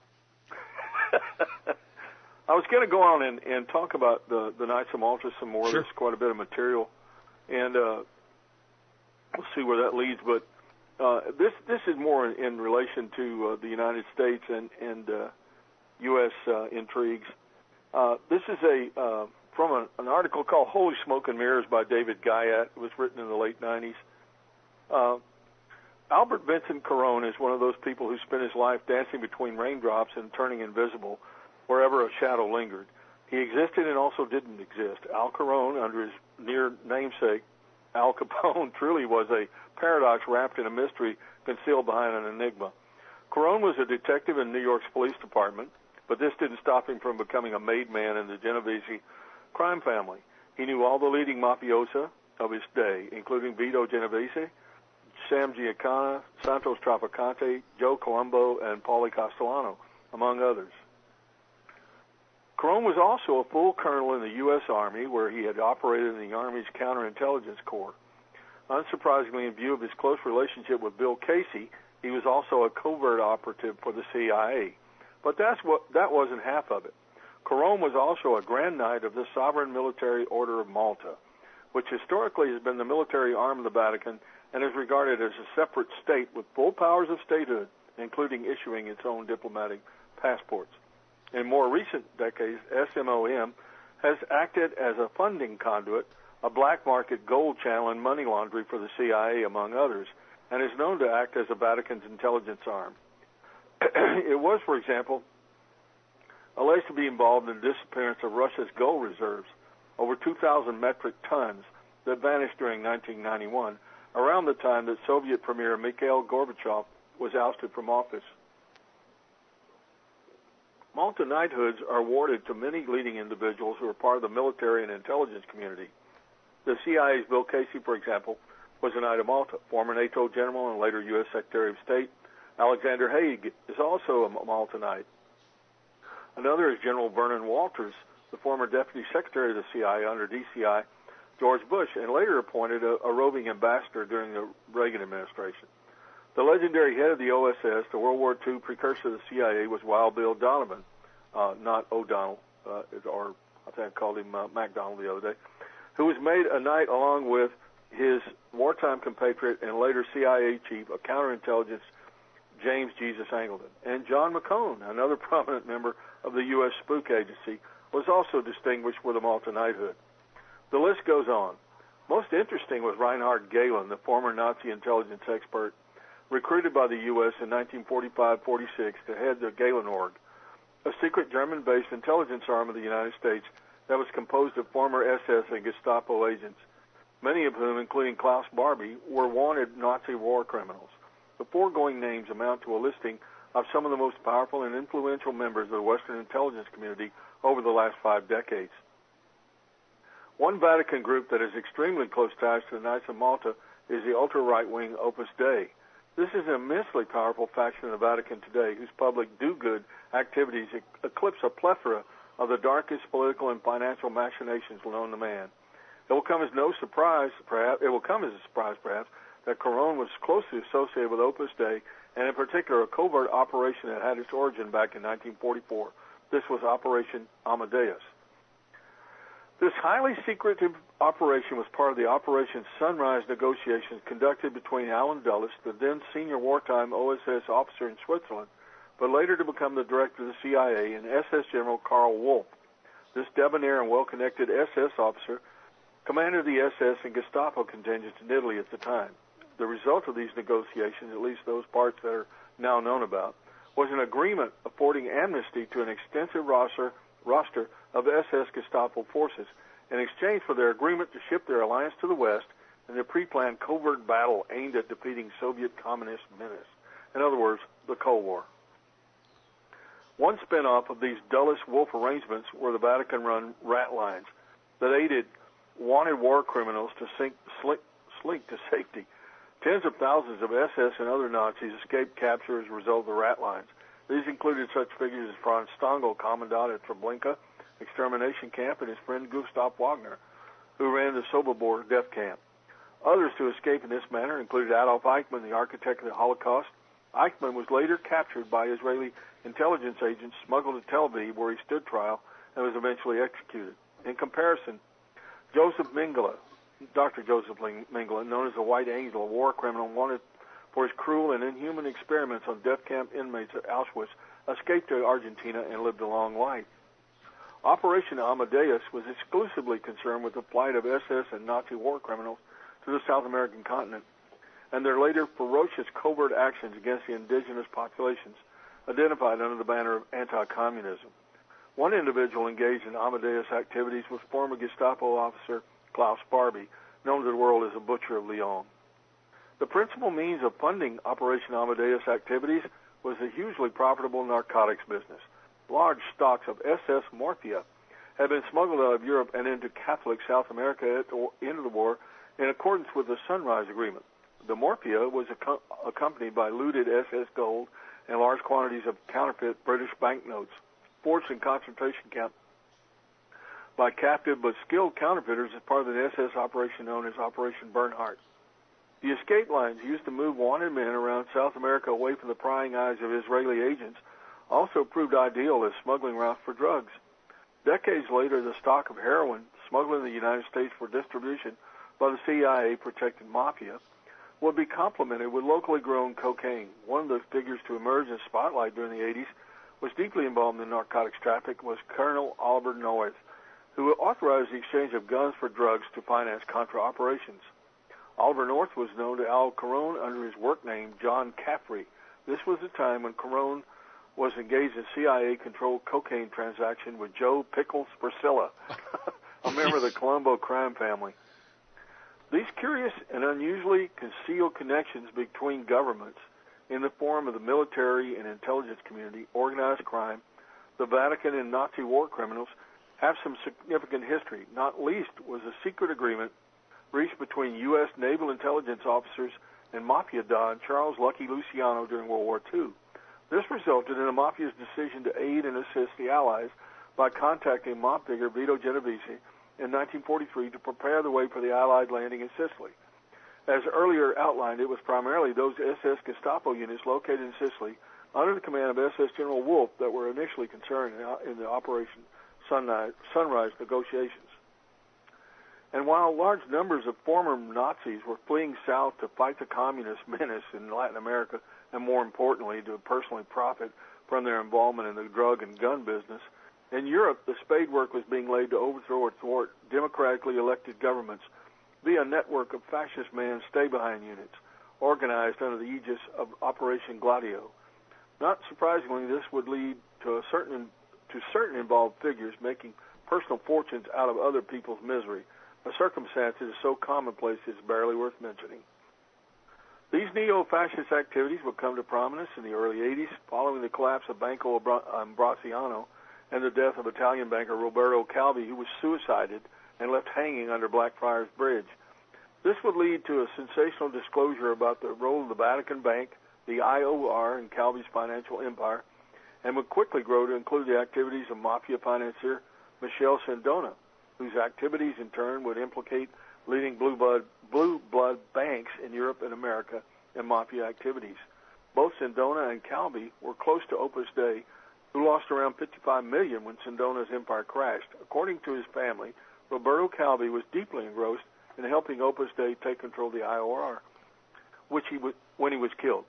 [SPEAKER 1] I was going to go on and talk about the Knights of Malta some more.
[SPEAKER 2] Sure.
[SPEAKER 1] There's quite a bit of material, and we'll see where that leads. But this is more in relation to the United States and U.S. intrigues. This is from an article called Holy Smoke and Mirrors by David Guyat. It was written in the late 90s. Albert Vincent Carone is one of those people who spent his life dancing between raindrops and turning invisible wherever a shadow lingered. He existed and also didn't exist. Al Carone, under his near namesake, Al Capone, truly was a paradox wrapped in a mystery concealed behind an enigma. Carone was a detective in New York's police department, but this didn't stop him from becoming a made man in the Genovese crime family. He knew all the leading mafiosa of his day, including Vito Genovese, Sam Giancana, Santos Trafficante, Joe Colombo, and Paulie Castellano, among others. Carone was also a full colonel in the U.S. Army, where he had operated in the Army's counterintelligence corps. Unsurprisingly, in view of his close relationship with Bill Casey, he was also a covert operative for the CIA. But that wasn't half of it. Carone was also a Grand Knight of the Sovereign Military Order of Malta, which historically has been the military arm of the Vatican and is regarded as a separate state with full powers of statehood, including issuing its own diplomatic passports. In more recent decades, SMOM has acted as a funding conduit, a black market gold channel, and money laundry for the CIA, among others, and is known to act as the Vatican's intelligence arm. It was, for example, alleged to be involved in the disappearance of Russia's gold reserves, over 2,000 metric tons, that vanished during 1991, around the time that Soviet Premier Mikhail Gorbachev was ousted from office. Malta knighthoods are awarded to many leading individuals who are part of the military and intelligence community. The CIA's Bill Casey, for example, was a Knight of Malta. Former NATO general and later U.S. Secretary of State Alexander Haig is also a Malta Knight. Another is General Vernon Walters, the former Deputy Secretary of the CIA under DCI George Bush, and later appointed a roving ambassador during the Reagan administration. The legendary head of the OSS, the World War II precursor of the CIA, was Wild Bill Donovan, not O'Donnell, or I think I called him MacDonald the other day, who was made a knight along with his wartime compatriot and later CIA chief of counterintelligence, James Jesus Angleton. And John McCone, another prominent member of the U.S. Spook Agency, was also distinguished with a Malta knighthood. The list goes on. Most interesting was Reinhard Gehlen, the former Nazi intelligence expert, recruited by the U.S. in 1945-46 to head the Gehlen Org, a secret German-based intelligence arm of the United States that was composed of former SS and Gestapo agents, many of whom, including Klaus Barbie, were wanted Nazi war criminals. The foregoing names amount to a listing of some of the most powerful and influential members of the Western intelligence community over the last 5 decades. One Vatican group that has extremely close ties to the Knights of Malta is the ultra-right-wing Opus Dei. This is an immensely powerful faction of the Vatican today whose public do-good activities eclipse a plethora of the darkest political and financial machinations known to man. It will come as a surprise, perhaps, that Carone was closely associated with Opus Dei, and in particular a covert operation that had its origin back in 1944. This was Operation Amadeus. This highly secretive operation was part of the Operation Sunrise negotiations conducted between Alan Dulles, the then senior wartime OSS officer in Switzerland, but later to become the director of the CIA, and SS General Karl Wolff. This debonair and well-connected SS officer commanded the SS and Gestapo contingents in Italy at the time. The result of these negotiations, at least those parts that are now known about, was an agreement affording amnesty to an extensive roster of SS Gestapo forces in exchange for their agreement to ship their alliance to the West in a pre-planned covert battle aimed at defeating Soviet communist menace. In other words, the Cold War. One spin-off of these Dulles-Wolff arrangements were the Vatican-run rat lines that aided wanted war criminals to slink to safety. Tens of thousands of SS and other Nazis escaped capture as a result of the rat lines. These included such figures as Franz Stangl, commandant at Treblinka extermination camp, and his friend Gustav Wagner, who ran the Sobibor death camp. Others to escape in this manner included Adolf Eichmann, the architect of the Holocaust. Eichmann was later captured by Israeli intelligence agents, smuggled to Tel Aviv, where he stood trial and was eventually executed. In comparison, Joseph Mengele, Dr. Joseph Mengele, known as the White Angel, a war criminal wanted for his cruel and inhuman experiments on death camp inmates at Auschwitz, escaped to Argentina and lived a long life. Operation Amadeus was exclusively concerned with the flight of SS and Nazi war criminals to the South American continent, and their later ferocious covert actions against the indigenous populations, identified under the banner of anti-communism. One individual engaged in Amadeus activities was former Gestapo officer Klaus Barbie, known to the world as the Butcher of Lyon. The principal means of funding Operation Amadeus activities was the hugely profitable narcotics business. Large stocks of SS morphia had been smuggled out of Europe and into Catholic South America at the end of the war in accordance with the Sunrise Agreement. The morphia was accompanied by looted SS gold and large quantities of counterfeit British banknotes, forged in concentration camp by captive but skilled counterfeiters as part of an SS operation known as Operation Bernhardt. The escape lines used to move wanted men around South America away from the prying eyes of Israeli agents also proved ideal as smuggling routes for drugs. Decades later, the stock of heroin smuggled in the United States for distribution by the CIA-protected mafia would be complemented with locally grown cocaine. One of the figures to emerge in the spotlight during the 80s was deeply involved in narcotics traffic was Colonel Oliver North, who authorized the exchange of guns for drugs to finance Contra operations. Oliver North was known to Al Capone under his work name John Caffrey. This was the time when Capone was engaged in CIA-controlled cocaine transaction with Joe Pickles Priscilla, a member of the Colombo crime family. These curious and unusually concealed connections between governments in the form of the military and intelligence community, organized crime, the Vatican, and Nazi war criminals have some significant history. Not least was a secret agreement reached between U.S. naval intelligence officers and Mafia Don Charles Lucky Luciano during World War II. This resulted in the Mafia's decision to aid and assist the Allies by contacting mob figure Vito Genovese in 1943 to prepare the way for the Allied landing in Sicily. As earlier outlined, it was primarily those SS Gestapo units located in Sicily under the command of SS General Wolf that were initially concerned in the Operation Sunrise negotiations. And while large numbers of former Nazis were fleeing south to fight the communist menace in Latin America, and more importantly, to personally profit from their involvement in the drug and gun business, in Europe, the spade work was being laid to overthrow or thwart democratically elected governments via a network of fascist man stay-behind units organized under the aegis of Operation Gladio. Not surprisingly, this would lead to certain involved figures making personal fortunes out of other people's misery, a circumstance that is so commonplace it's barely worth mentioning. These neo-fascist activities would come to prominence in the early 80s following the collapse of Banco Ambrosiano and the death of Italian banker Roberto Calvi, who was suicided and left hanging under Blackfriars Bridge. This would lead to a sensational disclosure about the role of the Vatican Bank, the IOR, in Calvi's financial empire, and would quickly grow to include the activities of mafia financier Michel Sindona, whose activities in turn would implicate leading blue blood banks in Europe and America in mafia activities. Both Sindona and Calvi were close to Opus Dei, who lost around $55 million when Sindona's empire crashed. According to his family, Roberto Calvi was deeply engrossed in helping Opus Dei take control of the IOR, when he was killed.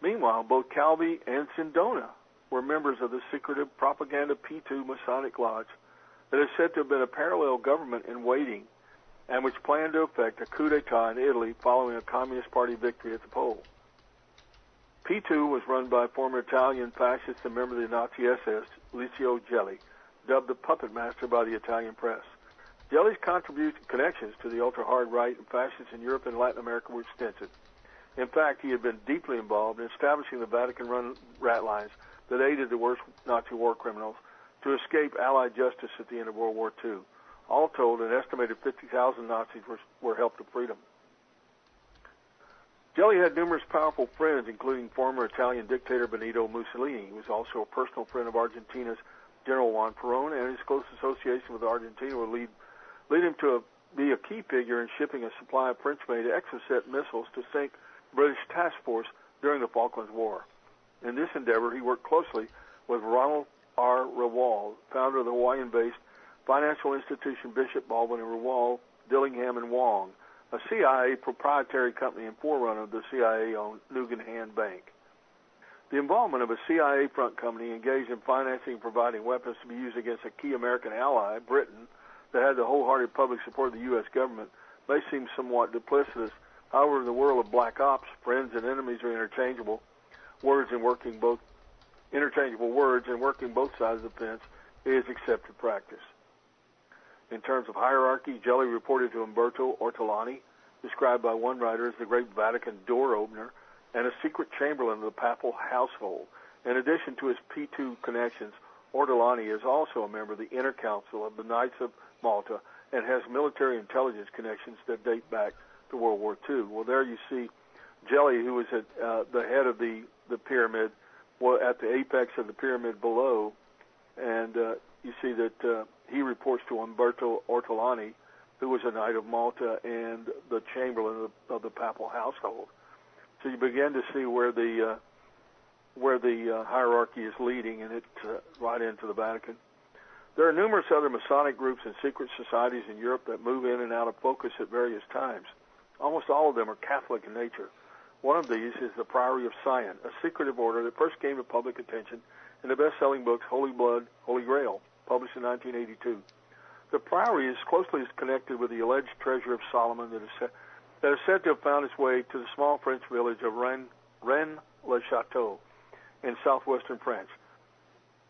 [SPEAKER 1] Meanwhile, both Calvi and Sindona were members of the secretive Propaganda P2 Masonic Lodge that is said to have been a parallel government in waiting and which planned to effect a coup d'etat in Italy following a Communist Party victory at the polls. P2 was run by former Italian fascist and member of the Nazi SS, Licio Gelli, dubbed the puppet master by the Italian press. Gelli's connections to the ultra-hard right and fascists in Europe and Latin America were extensive. In fact, he had been deeply involved in establishing the Vatican-run rat lines that aided the worst Nazi war criminals to escape Allied justice at the end of World War II. All told, an estimated 50,000 Nazis were helped to freedom. Jelly had numerous powerful friends, including former Italian dictator Benito Mussolini. He was also a personal friend of Argentina's General Juan Perón, and his close association with Argentina would lead him to be a key figure in shipping a supply of French-made Exocet missiles to sink British task force during the Falklands War. In this endeavor, he worked closely with Ronald R. Rewald, founder of the Hawaiian-based financial institution Bishop Baldwin and Rewald, Dillingham and Wong, a CIA proprietary company and forerunner of the CIA-owned Nugan Bank. The involvement of a CIA front company engaged in financing and providing weapons to be used against a key American ally, Britain, that had the wholehearted public support of the U.S. government may seem somewhat duplicitous. However, in the world of black ops, friends and enemies are interchangeable words, and working both sides of the fence is accepted practice. In terms of hierarchy, Jelly reported to Umberto Ortolani, described by one writer as the great Vatican door opener and a secret chamberlain of the papal household. In addition to his P2 connections, Ortolani is also a member of the Inner Council of the Knights of Malta and has military intelligence connections that date back to World War II. Well, there you see Jelly, who was at the head of the pyramid, at the apex of the pyramid below, and you see that he reports to Umberto Ortolani, who was a Knight of Malta and the Chamberlain of the Papal household. So you begin to see where the hierarchy is leading, and it's right into the Vatican. There are numerous other Masonic groups and secret societies in Europe that move in and out of focus at various times. Almost all of them are Catholic in nature. One of these is the Priory of Sion, a secretive order that first came to public attention in the best-selling books Holy Blood, Holy Grail, published in 1982. The Priory is closely connected with the alleged treasure of Solomon that is said to have found its way to the small French village of Rennes-le-Château in southwestern France,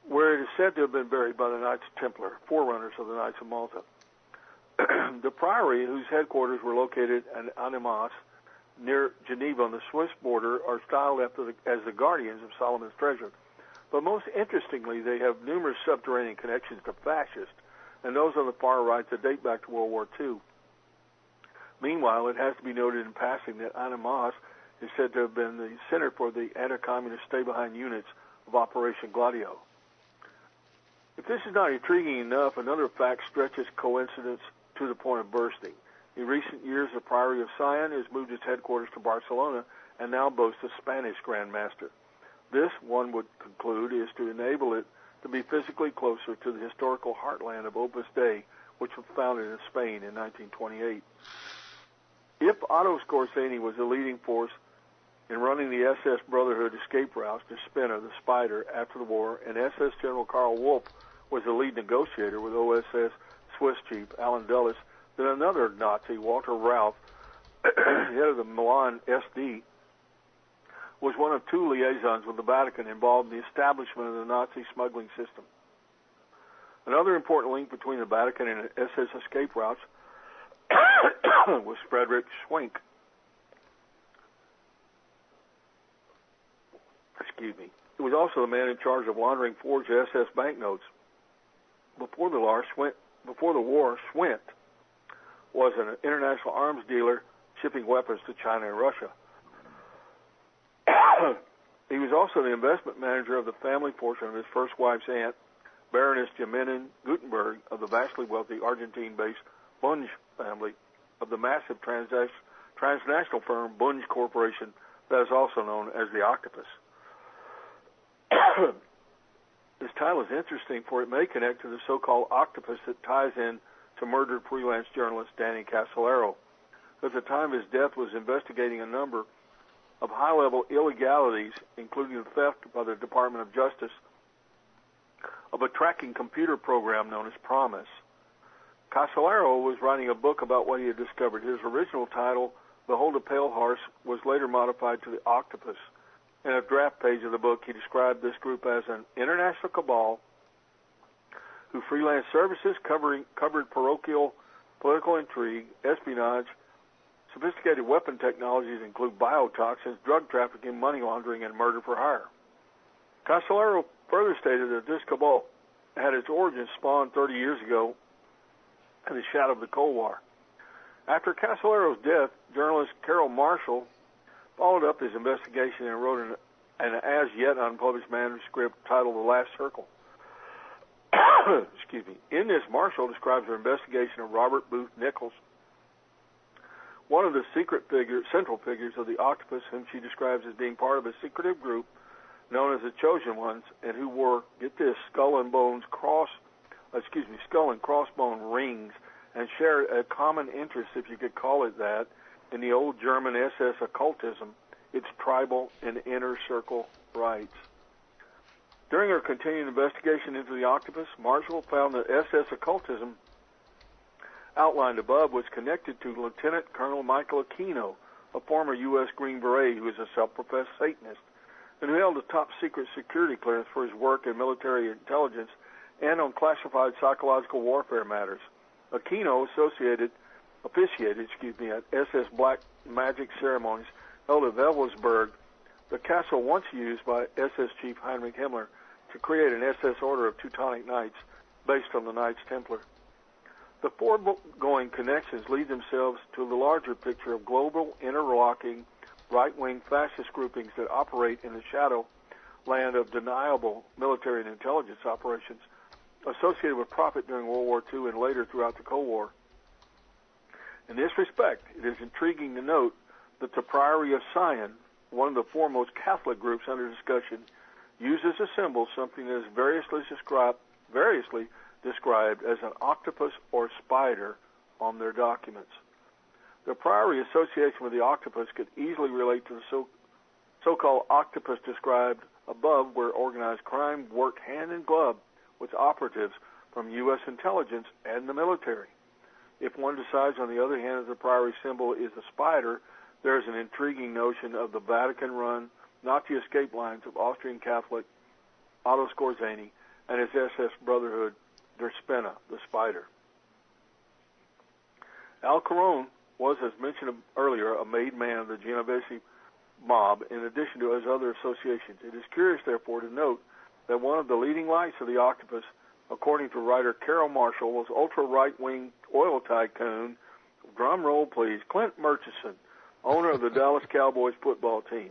[SPEAKER 1] where it is said to have been buried by the Knights Templar, forerunners of the Knights of Malta. The Priory, whose headquarters were located at Annemasse, near Geneva on the Swiss border, are styled as the guardians of Solomon's treasure. But most interestingly, they have numerous subterranean connections to fascists, and those on the far right that date back to World War II. Meanwhile, it has to be noted in passing that Annemasse is said to have been the center for the anti-communist stay-behind units of Operation Gladio. If this is not intriguing enough, another fact stretches coincidence to the point of bursting. In recent years, the Priory of Sion has moved its headquarters to Barcelona and now boasts a Spanish Grand Master. This, one would conclude, is to enable it to be physically closer to the historical heartland of Opus Dei, which was founded in Spain in 1928. If Otto Skorzeny was the leading force in running the SS Brotherhood escape routes to Spinner, the Spider, after the war, and SS General Karl Wolff was the lead negotiator with OSS Swiss chief Alan Dulles, then another Nazi, Walter Rauff, head of the Milan SD, was one of two liaisons with the Vatican involved in the establishment of the Nazi smuggling system. Another important link between the Vatican and SS escape routes was Frederick Schwenk. He was also the man in charge of laundering forged SS banknotes. Before the war, Schwenk was an international arms dealer shipping weapons to China and Russia. He was also the investment manager of the family fortune of his first wife's aunt, Baroness Jeminin Gutenberg, of the vastly wealthy Argentine-based Bunge family, of the massive transnational firm Bunge Corporation that is also known as the Octopus. This title is interesting, for it may connect to the so-called octopus that ties in to murdered freelance journalist Danny Casolaro, who at the time of his death was investigating a number of high-level illegalities, including the theft by the Department of Justice of a tracking computer program known as Promise. Casolaro was writing a book about what he had discovered. His original title, Behold a Pale Horse, was later modified to The Octopus. In a draft page of the book, he described this group as an international cabal who freelance services covered parochial political intrigue, espionage, sophisticated weapon technologies include biotoxins, drug trafficking, money laundering, and murder for hire. Casolaro further stated that this cabal had its origins spawned 30 years ago in the shadow of the Cold War. After Casolaro's death, journalist Carol Marshall followed up his investigation and wrote an as-yet unpublished manuscript titled The Last Circle. Excuse me. In this, Marshall describes her investigation of Robert Booth Nichols, one of the central figures of the octopus, whom she describes as being part of a secretive group known as the Chosen Ones, and who wore, get this, skull and crossbone rings, and shared a common interest, if you could call it that, in the old German SS occultism, its tribal and inner circle rites. During her continued investigation into the octopus, Marshall found that SS occultism outlined above was connected to Lieutenant Colonel Michael Aquino, a former U.S. Green Beret who is a self-professed Satanist, and who held a top-secret security clearance for his work in military intelligence and on classified psychological warfare matters. Aquino officiated at SS Black Magic ceremonies held at Wewelsburg, the castle once used by SS Chief Heinrich Himmler to create an SS Order of Teutonic Knights based on the Knights Templar. The foregoing connections lead themselves to the larger picture of global, interlocking, right-wing fascist groupings that operate in the shadow land of deniable military and intelligence operations associated with profit during World War II and later throughout the Cold War. In this respect, it is intriguing to note that the Priory of Sion, one of the foremost Catholic groups under discussion, uses a symbol, something that is variously described as an octopus or spider on their documents. The Priory association with the octopus could easily relate to the so-called octopus described above, where organized crime worked hand in glove with operatives from U.S. intelligence and the military. If one decides, on the other hand, that the Priory symbol is a spider, there is an intriguing notion of the Vatican-run Nazi escape lines of Austrian Catholic Otto Skorzeny and his SS Brotherhood, Der Spinne, the spider. Al Capone was, as mentioned earlier, a made man of the Genovese mob, in addition to his other associations. It is curious, therefore, to note that one of the leading lights of the octopus, according to writer Carol Marshall, was ultra-right-wing oil tycoon, drum roll please, Clint Murchison, owner of the Dallas Cowboys football team.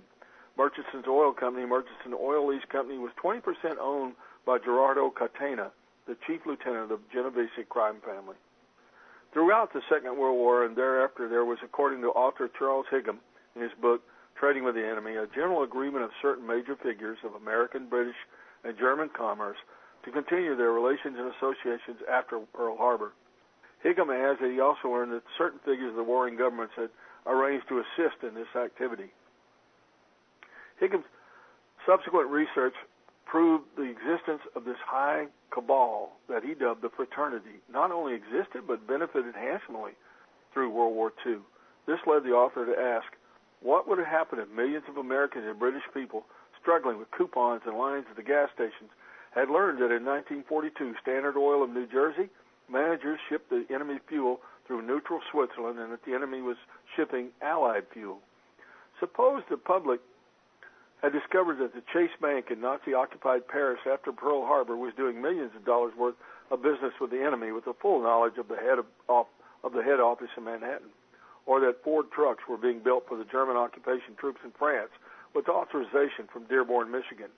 [SPEAKER 1] Murchison's oil company, Murchison Oil Lease Company, was 20% owned by Gerardo Catena, the chief lieutenant of the Genovese crime family. Throughout the Second World War and thereafter, there was, according to author Charles Higham in his book Trading with the Enemy, a general agreement of certain major figures of American, British, and German commerce to continue their relations and associations after Pearl Harbor. Higham adds that he also learned that certain figures of the warring governments had arranged to assist in this activity. Higham's subsequent research proved the existence of this high cabal that he dubbed the Fraternity not only existed but benefited handsomely through World War II. This led the author to ask, what would have happened if millions of Americans and British people struggling with coupons and lines at the gas stations had learned that in 1942, Standard Oil of New Jersey managers shipped the enemy fuel through neutral Switzerland and that the enemy was shipping Allied fuel? Suppose the public had discovered that the Chase Bank in Nazi-occupied Paris after Pearl Harbor was doing millions of dollars worth of business with the enemy with the full knowledge of the head office in Manhattan, or that Ford trucks were being built for the German occupation troops in France with authorization from Dearborn, Michigan,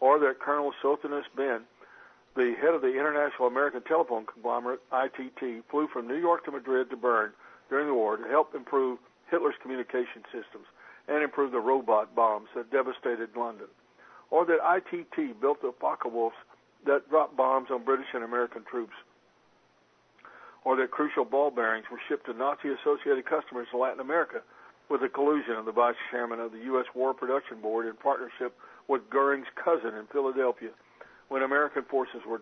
[SPEAKER 1] or that Colonel Soethanus Ben, the head of the International American Telephone Conglomerate, ITT, flew from New York to Madrid to Bern during the war to help improve Hitler's communication systems and improve the robot bombs that devastated London, or that ITT built the Focke-Wulfs that dropped bombs on British and American troops, or that crucial ball bearings were shipped to Nazi-associated customers in Latin America with the collusion of the vice chairman of the U.S. War Production Board in partnership with Goering's cousin in Philadelphia when American forces were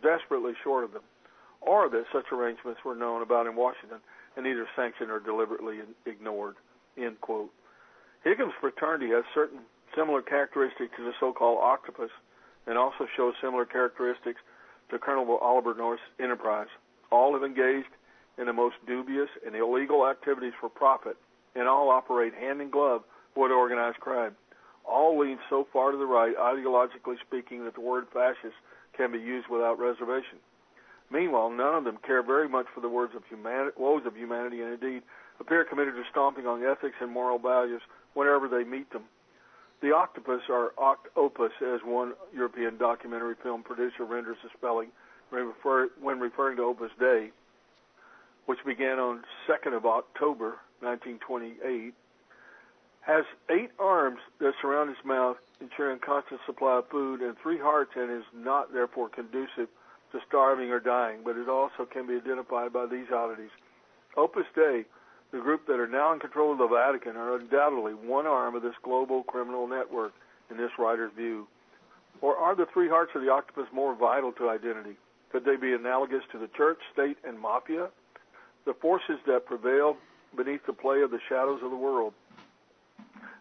[SPEAKER 1] desperately short of them, or that such arrangements were known about in Washington and either sanctioned or deliberately ignored, end quote. Higham's fraternity has certain similar characteristics to the so-called octopus and also shows similar characteristics to Colonel Oliver North's enterprise. All have engaged in the most dubious and illegal activities for profit, and all operate hand in glove with organized crime. All lean so far to the right, ideologically speaking, that the word fascist can be used without reservation. Meanwhile, none of them care very much for the woes of humanity, and indeed appear committed to stomping on the ethics and moral values whenever they meet them. The octopus, or octopus, as one European documentary film producer renders the spelling when referring to Opus Dei, which began on 2nd of October, 1928, has 8 arms that surround its mouth, ensuring constant supply of food, and 3 hearts, and is not therefore conducive to starving or dying, but it also can be identified by these oddities. Opus Dei, the group that are now in control of the Vatican, are undoubtedly one arm of this global criminal network in this writer's view. Or are the 3 hearts of the octopus more vital to identity? Could they be analogous to the church, state, and mafia, the forces that prevail beneath the play of the shadows of the world?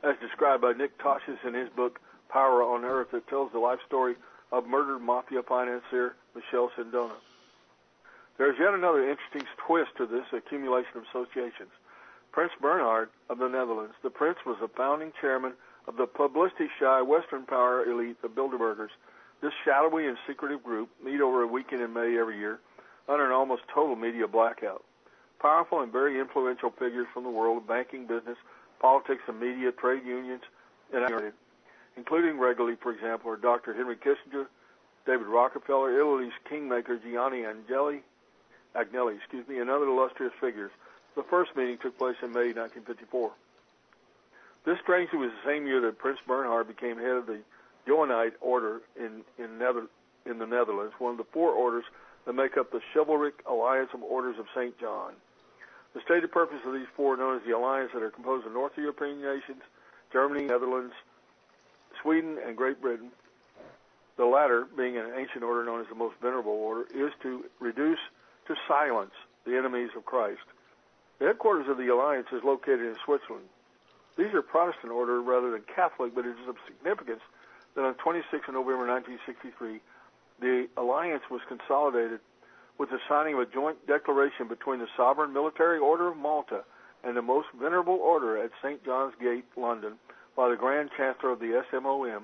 [SPEAKER 1] As described by Nick Tosches in his book, Power on Earth, that tells the life story of murdered mafia financier Michel Sindona. There is yet another interesting twist to this accumulation of associations. Prince Bernhard of the Netherlands. The prince was the founding chairman of the publicity-shy Western power elite, the Bilderbergers. This shadowy and secretive group meet over a weekend in May every year under an almost total media blackout. Powerful and very influential figures from the world of banking, business, politics, and media, trade unions, and including regularly, for example, are Dr. Henry Kissinger, David Rockefeller, Italy's kingmaker Gianni Agnelli, and other illustrious figures. The first meeting took place in May 1954. This strangely was the same year that Prince Bernhard became head of the Johannite order in the Netherlands, one of the 4 orders that make up the chivalric alliance of orders of St. John. The stated purpose of these 4 known as the alliance that are composed of North European nations, Germany, Netherlands, Sweden, and Great Britain, the latter being an ancient order known as the most venerable order, is to reduce to silence the enemies of Christ. The headquarters of the alliance is located in Switzerland. These are Protestant order rather than Catholic, but it is of significance that on 26 November 1963, the alliance was consolidated with the signing of a joint declaration between the Sovereign Military Order of Malta and the Most Venerable Order at St. John's Gate, London, by the Grand Chancellor of the SMOM,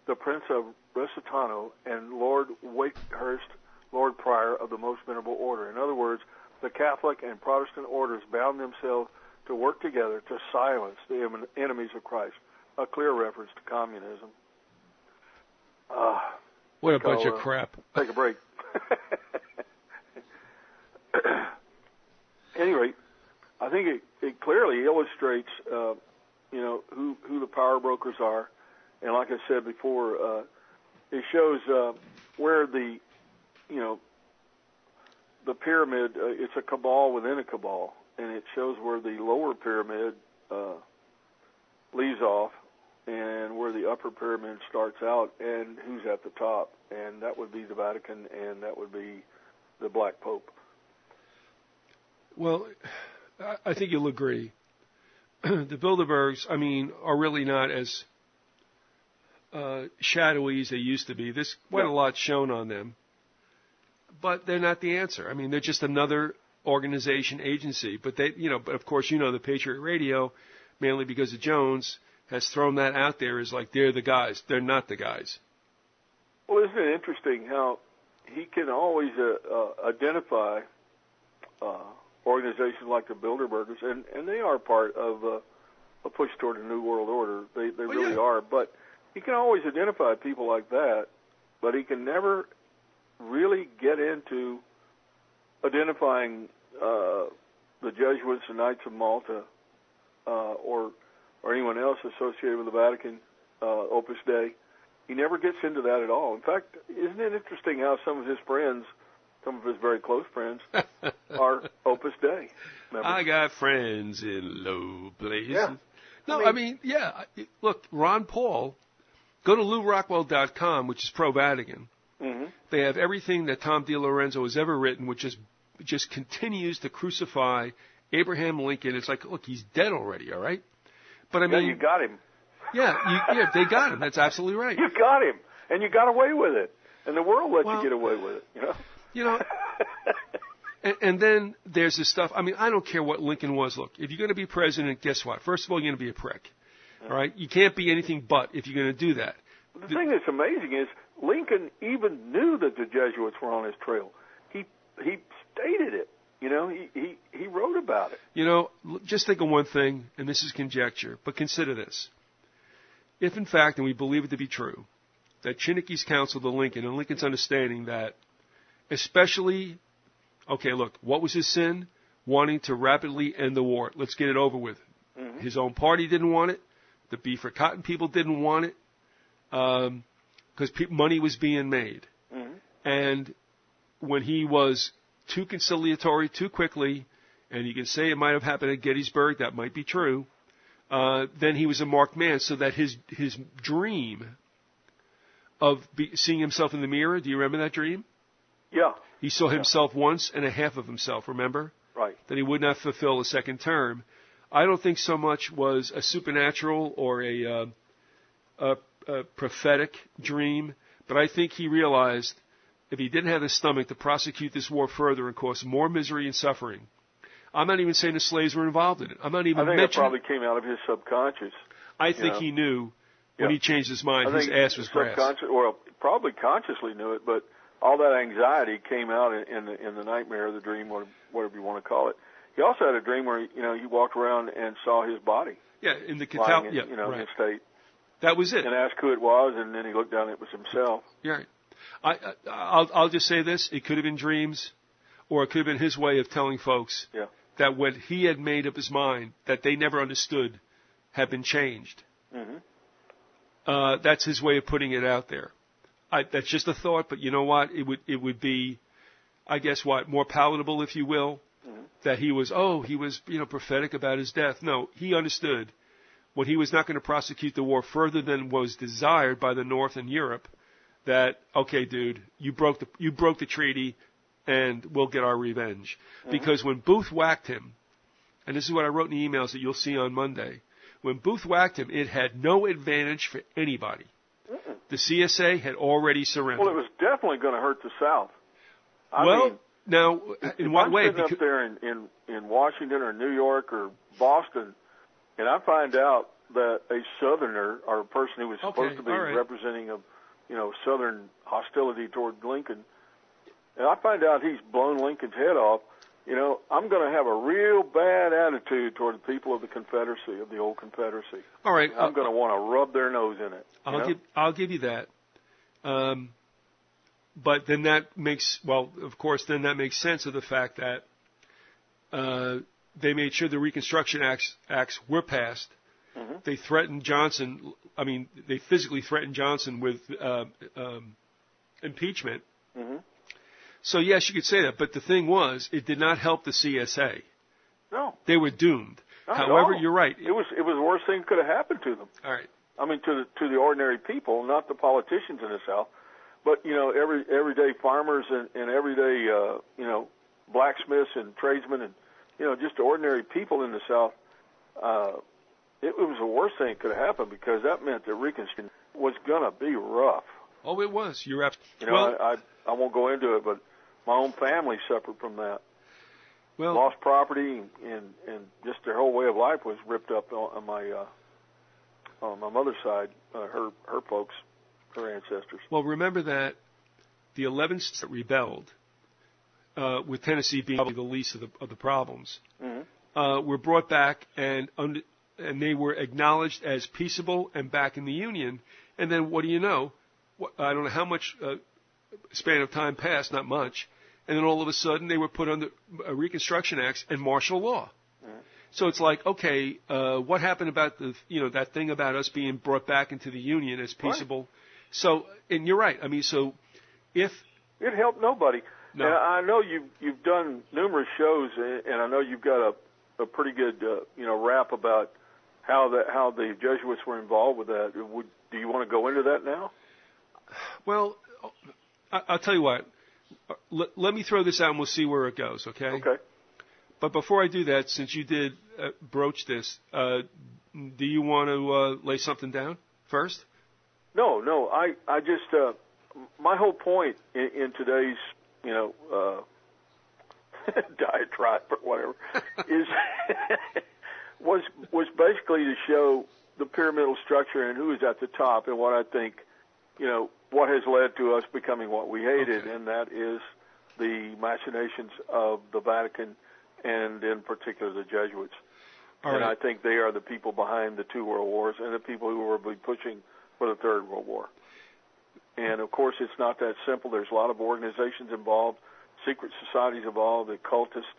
[SPEAKER 1] the Prince of Resitano, and Lord Wakehurst, Lord Prior of the Most Venerable Order. In other words, the Catholic and Protestant orders bound themselves to work together to silence the enemies of Christ, a clear reference to communism.
[SPEAKER 2] What a bunch of crap.
[SPEAKER 1] Take a break. At any rate, I think it clearly illustrates, who the power brokers are, and like I said before, it shows where the pyramid. It's a cabal within a cabal, and it shows where the lower pyramid leaves off, and where the upper pyramid starts out, and who's at the top, and that would be the Vatican, and that would be the Black Pope.
[SPEAKER 2] Well, I think you'll agree. The Bilderbergs, are really not as shadowy as they used to be. There's quite a lot shown on them, but they're not the answer. They're just another organization, agency. But but of course, the Patriot Radio, mainly because of Jones, has thrown that out there as like they're the guys. They're not the guys.
[SPEAKER 1] Well, isn't it interesting how he can always identify organizations like the Bilderbergers, and they are part of a push toward a new world order. They really are. But he can always identify people like that, but he can never really get into identifying the Jesuits, the Knights of Malta, or anyone else associated with the Vatican, Opus Dei. He never gets into that at all. In fact, isn't it interesting how some of his friends, some of his very close friends, are Opus Dei members?
[SPEAKER 2] I got friends in low places.
[SPEAKER 1] Yeah.
[SPEAKER 2] No, look, Ron Paul, go to LouRockwell.com, which is pro-Vatican.
[SPEAKER 1] Mm-hmm.
[SPEAKER 2] They have everything that Tom DiLorenzo has ever written, which just continues to crucify Abraham Lincoln. It's like, look, he's dead already, all right? But
[SPEAKER 1] you got him.
[SPEAKER 2] Yeah, they got him. That's absolutely right.
[SPEAKER 1] You got him, and you got away with it, and the world let you get away with it.
[SPEAKER 2] And then there's this stuff. I don't care what Lincoln was. Look, if you're going to be president, guess what? First of all, you're going to be a prick. All right? You can't be anything but if you're going to do that.
[SPEAKER 1] The thing that's amazing is Lincoln even knew that the Jesuits were on his trail. He stated it. he wrote about it.
[SPEAKER 2] Just think of one thing, and this is conjecture, but consider this. If, in fact, and we believe it to be true, that Chinneky's counsel to Lincoln, and Lincoln's understanding that, especially, okay, look, what was his sin? Wanting to rapidly end the war. Let's get it over with. Mm-hmm. His own party didn't want it. The beef for cotton people didn't want it because money was being made. Mm-hmm. And when he was too conciliatory too quickly, and you can say it might have happened at Gettysburg, that might be true, then he was a marked man, so that his dream of seeing himself in the mirror, do you remember that dream?
[SPEAKER 1] Yeah.
[SPEAKER 2] He saw himself once and a half of himself, remember?
[SPEAKER 1] Right.
[SPEAKER 2] That he would not fulfill a second term. I don't think so much was a supernatural or a prophetic dream, but I think he realized if he didn't have the stomach to prosecute this war further and cause more misery and suffering, I'm not even saying the slaves were involved in it. I'm not even mentioning. I think
[SPEAKER 1] it probably came out of his subconscious.
[SPEAKER 2] I think he knew when he changed his mind, his ass was grass.
[SPEAKER 1] Well, probably consciously knew it, but all that anxiety came out in the nightmare, the dream, whatever you want to call it. He also had a dream where he walked around and saw his body.
[SPEAKER 2] Yeah, in the
[SPEAKER 1] lying
[SPEAKER 2] in
[SPEAKER 1] in state.
[SPEAKER 2] That was it.
[SPEAKER 1] And asked who it was, and then he looked down and it was himself.
[SPEAKER 2] Yeah. I'll just say this: it could have been dreams, or it could have been his way of telling folks that what he had made up his mind that they never understood had been changed. Mm-hmm. That's his way of putting it out there. That's just a thought, but you know what? It would be, I guess, more palatable, if you will, that he was prophetic about his death. No, he understood when he was not going to prosecute the war further than was desired by the North and Europe. That, okay, dude, you broke the treaty, and we'll get our revenge. Mm-hmm. Because when Booth whacked him, and this is what I wrote in the emails that you'll see on Monday, when Booth whacked him, it had no advantage for anybody. Mm-mm. The CSA had already surrendered.
[SPEAKER 1] Well, it was definitely going to hurt the South.
[SPEAKER 2] Now, in what way?
[SPEAKER 1] If I'm sitting up there in Washington or New York or Boston, and I find out that a Southerner or a person who was supposed to be representing Southern hostility toward Lincoln, and I find out he's blown Lincoln's head off, I'm going to have a real bad attitude toward the people of the Confederacy, of the old Confederacy.
[SPEAKER 2] All right.
[SPEAKER 1] I'm going to want to rub their nose in it.
[SPEAKER 2] I'll give you that. But then that makes sense of the fact that they made sure the Reconstruction Acts were passed. Mm-hmm. They threatened Johnson. I mean, they physically threatened Johnson with impeachment. Mm-hmm. So, yes, you could say that. But the thing was, it did not help the CSA.
[SPEAKER 1] No.
[SPEAKER 2] They were doomed. However, you're right.
[SPEAKER 1] It was the worst thing that could have happened to them.
[SPEAKER 2] All right.
[SPEAKER 1] I mean, to the ordinary people, not the politicians in the South, but, everyday farmers and everyday, blacksmiths and tradesmen and, just ordinary people in the South. It was the worst thing that could have happened because that meant that Reconstruction was going to be rough.
[SPEAKER 2] Oh, it was. You're absolutely
[SPEAKER 1] I won't go into it, but my own family suffered from that.
[SPEAKER 2] Well,
[SPEAKER 1] lost property and just their whole way of life was ripped up on my mother's side. Her folks, her ancestors.
[SPEAKER 2] Well, remember that the 11 states that rebelled, with Tennessee being probably the least of the problems, mm-hmm. Were brought back and they were acknowledged as peaceable and back in the Union. And then what do you know? I don't know how much span of time passed, not much. And then all of a sudden they were put under Reconstruction Acts and martial law. Mm-hmm. So it's like, okay, what happened about that thing about us being brought back into the Union as peaceable? Right. So, and you're right. I mean, so if
[SPEAKER 1] it helped nobody. No. And I know you've done numerous shows, and I know you've got a pretty good rap about how the Jesuits were involved with that. Do you want to go into that now?
[SPEAKER 2] Well, I'll tell you what. Let me throw this out and we'll see where it goes, okay?
[SPEAKER 1] Okay.
[SPEAKER 2] But before I do that, since you did broach this, do you want to lay something down first?
[SPEAKER 1] No. I just my whole point in today's diatribe or whatever is was basically to show the pyramidal structure and who is at the top and what I think what has led to us becoming what we hated, and that is the machinations of the Vatican and in particular the Jesuits.
[SPEAKER 2] All
[SPEAKER 1] and
[SPEAKER 2] right.
[SPEAKER 1] I think they are the people behind the two world wars and the people who will be pushing for the third world war. And, of course, it's not that simple. There's a lot of organizations involved, secret societies involved, occultists,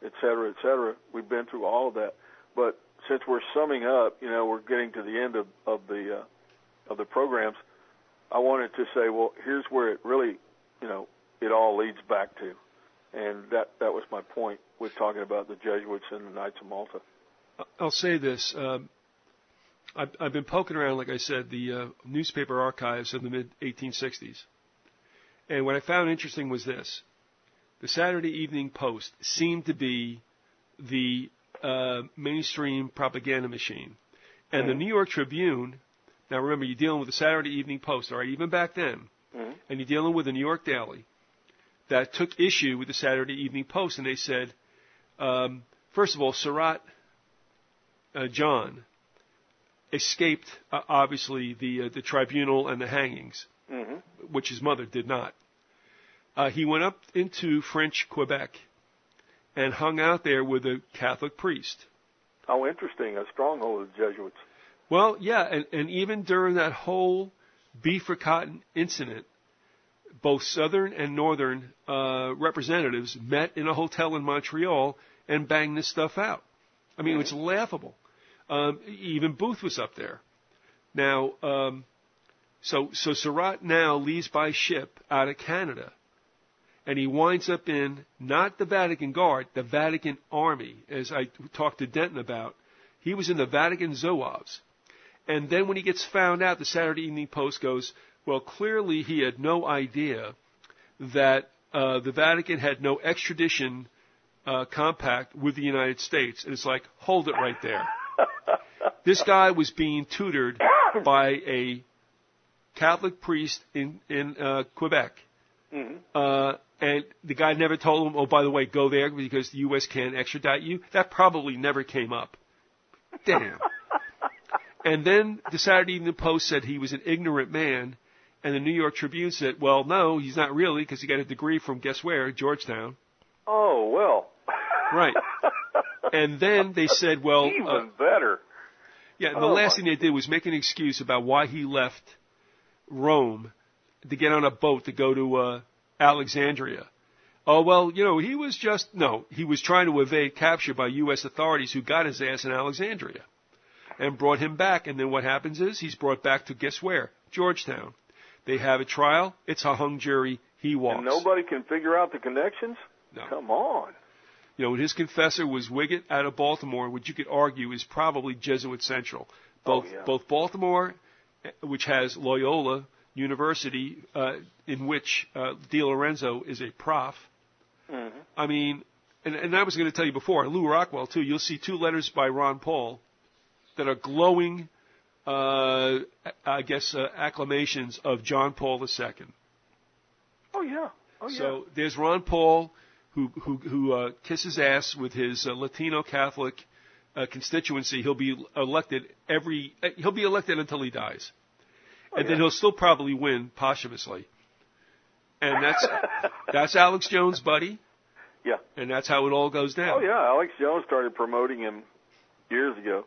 [SPEAKER 1] et cetera, et cetera. We've been through all of that. But since we're summing up, we're getting to the end of the programs, I wanted to say, well, here's where it really, it all leads back to. And that was my point with talking about the Jesuits and the Knights of Malta.
[SPEAKER 2] I'll say this. I've been poking around, like I said, the newspaper archives of the mid-1860s. And what I found interesting was this. The Saturday Evening Post seemed to be the mainstream propaganda machine. And the New York Tribune, now remember, you're dealing with the Saturday Evening Post, all right, even back then, and you're dealing with the New York Daily, that took issue with the Saturday Evening Post, and they said, first of all, Surratt John escaped, obviously, the tribunal and the hangings, which his mother did not. He went up into French Quebec and hung out there with a Catholic priest.
[SPEAKER 1] How interesting, a stronghold of the Jesuits.
[SPEAKER 2] Well, yeah, and even during that whole beef for cotton incident, both Southern and Northern representatives met in a hotel in Montreal and banged this stuff out. I mean, it's laughable. Even Booth was up there. Now, so Surratt now leaves by ship out of Canada, and he winds up in not the Vatican Guard, the Vatican Army, as I talked to Denton about. He was in the Vatican Zouaves. And then when he gets found out, the Saturday Evening Post goes, well, clearly he had no idea that the Vatican had no extradition compact with the United States. And it's like, hold it right there. This guy was being tutored by a Catholic priest in Quebec. And the guy never told him, oh, by the way, go there because the U.S. can't extradite you. That probably never came up. Damn. And then the Saturday Evening Post said he was an ignorant man, and the New York Tribune said, well, no, he's not really, because he got a degree from, guess where, Georgetown.
[SPEAKER 1] Oh, well.
[SPEAKER 2] Right. And then they said, well...
[SPEAKER 1] Even better.
[SPEAKER 2] Yeah, and the last thing they did was make an excuse about why he left Rome to get on a boat to go to Alexandria. Oh, well, he was just... No, he was trying to evade capture by U.S. authorities who got his ass in Alexandria and brought him back. And then what happens is he's brought back to, guess where? Georgetown. They have a trial. It's a hung jury. He walks.
[SPEAKER 1] And nobody can figure out the connections?
[SPEAKER 2] No.
[SPEAKER 1] Come on.
[SPEAKER 2] His confessor was Wygat out of Baltimore, which you could argue is probably Jesuit Central. Both Baltimore, which has Loyola University, in which Di Lorenzo is a prof. I mean, and I was going to tell you before, Lou Rockwell, too, you'll see 2 letters by Ron Paul that are glowing, acclamations of John Paul II.
[SPEAKER 1] Oh, yeah.
[SPEAKER 2] So there's Ron Paul, who kisses ass with his Latino Catholic constituency. He'll be elected until he dies. And then he'll still probably win posthumously. And that's Alex Jones' buddy.
[SPEAKER 1] Yeah.
[SPEAKER 2] And that's how it all goes down.
[SPEAKER 1] Oh, yeah. Alex Jones started promoting him years ago.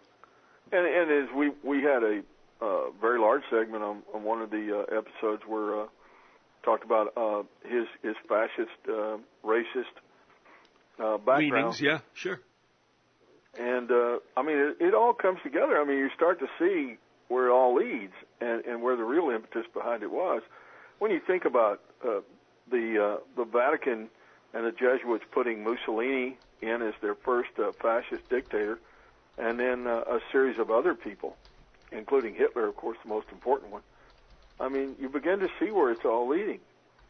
[SPEAKER 1] And as we had a very large segment on one of the episodes where talked about his fascist, racist background.
[SPEAKER 2] Leanings, yeah, sure.
[SPEAKER 1] And, it all comes together. You start to see where it all leads and where the real impetus behind it was. When you think about the Vatican and the Jesuits putting Mussolini in as their first fascist dictator, and then a series of other people, including Hitler, of course, the most important one, you begin to see where it's all leading.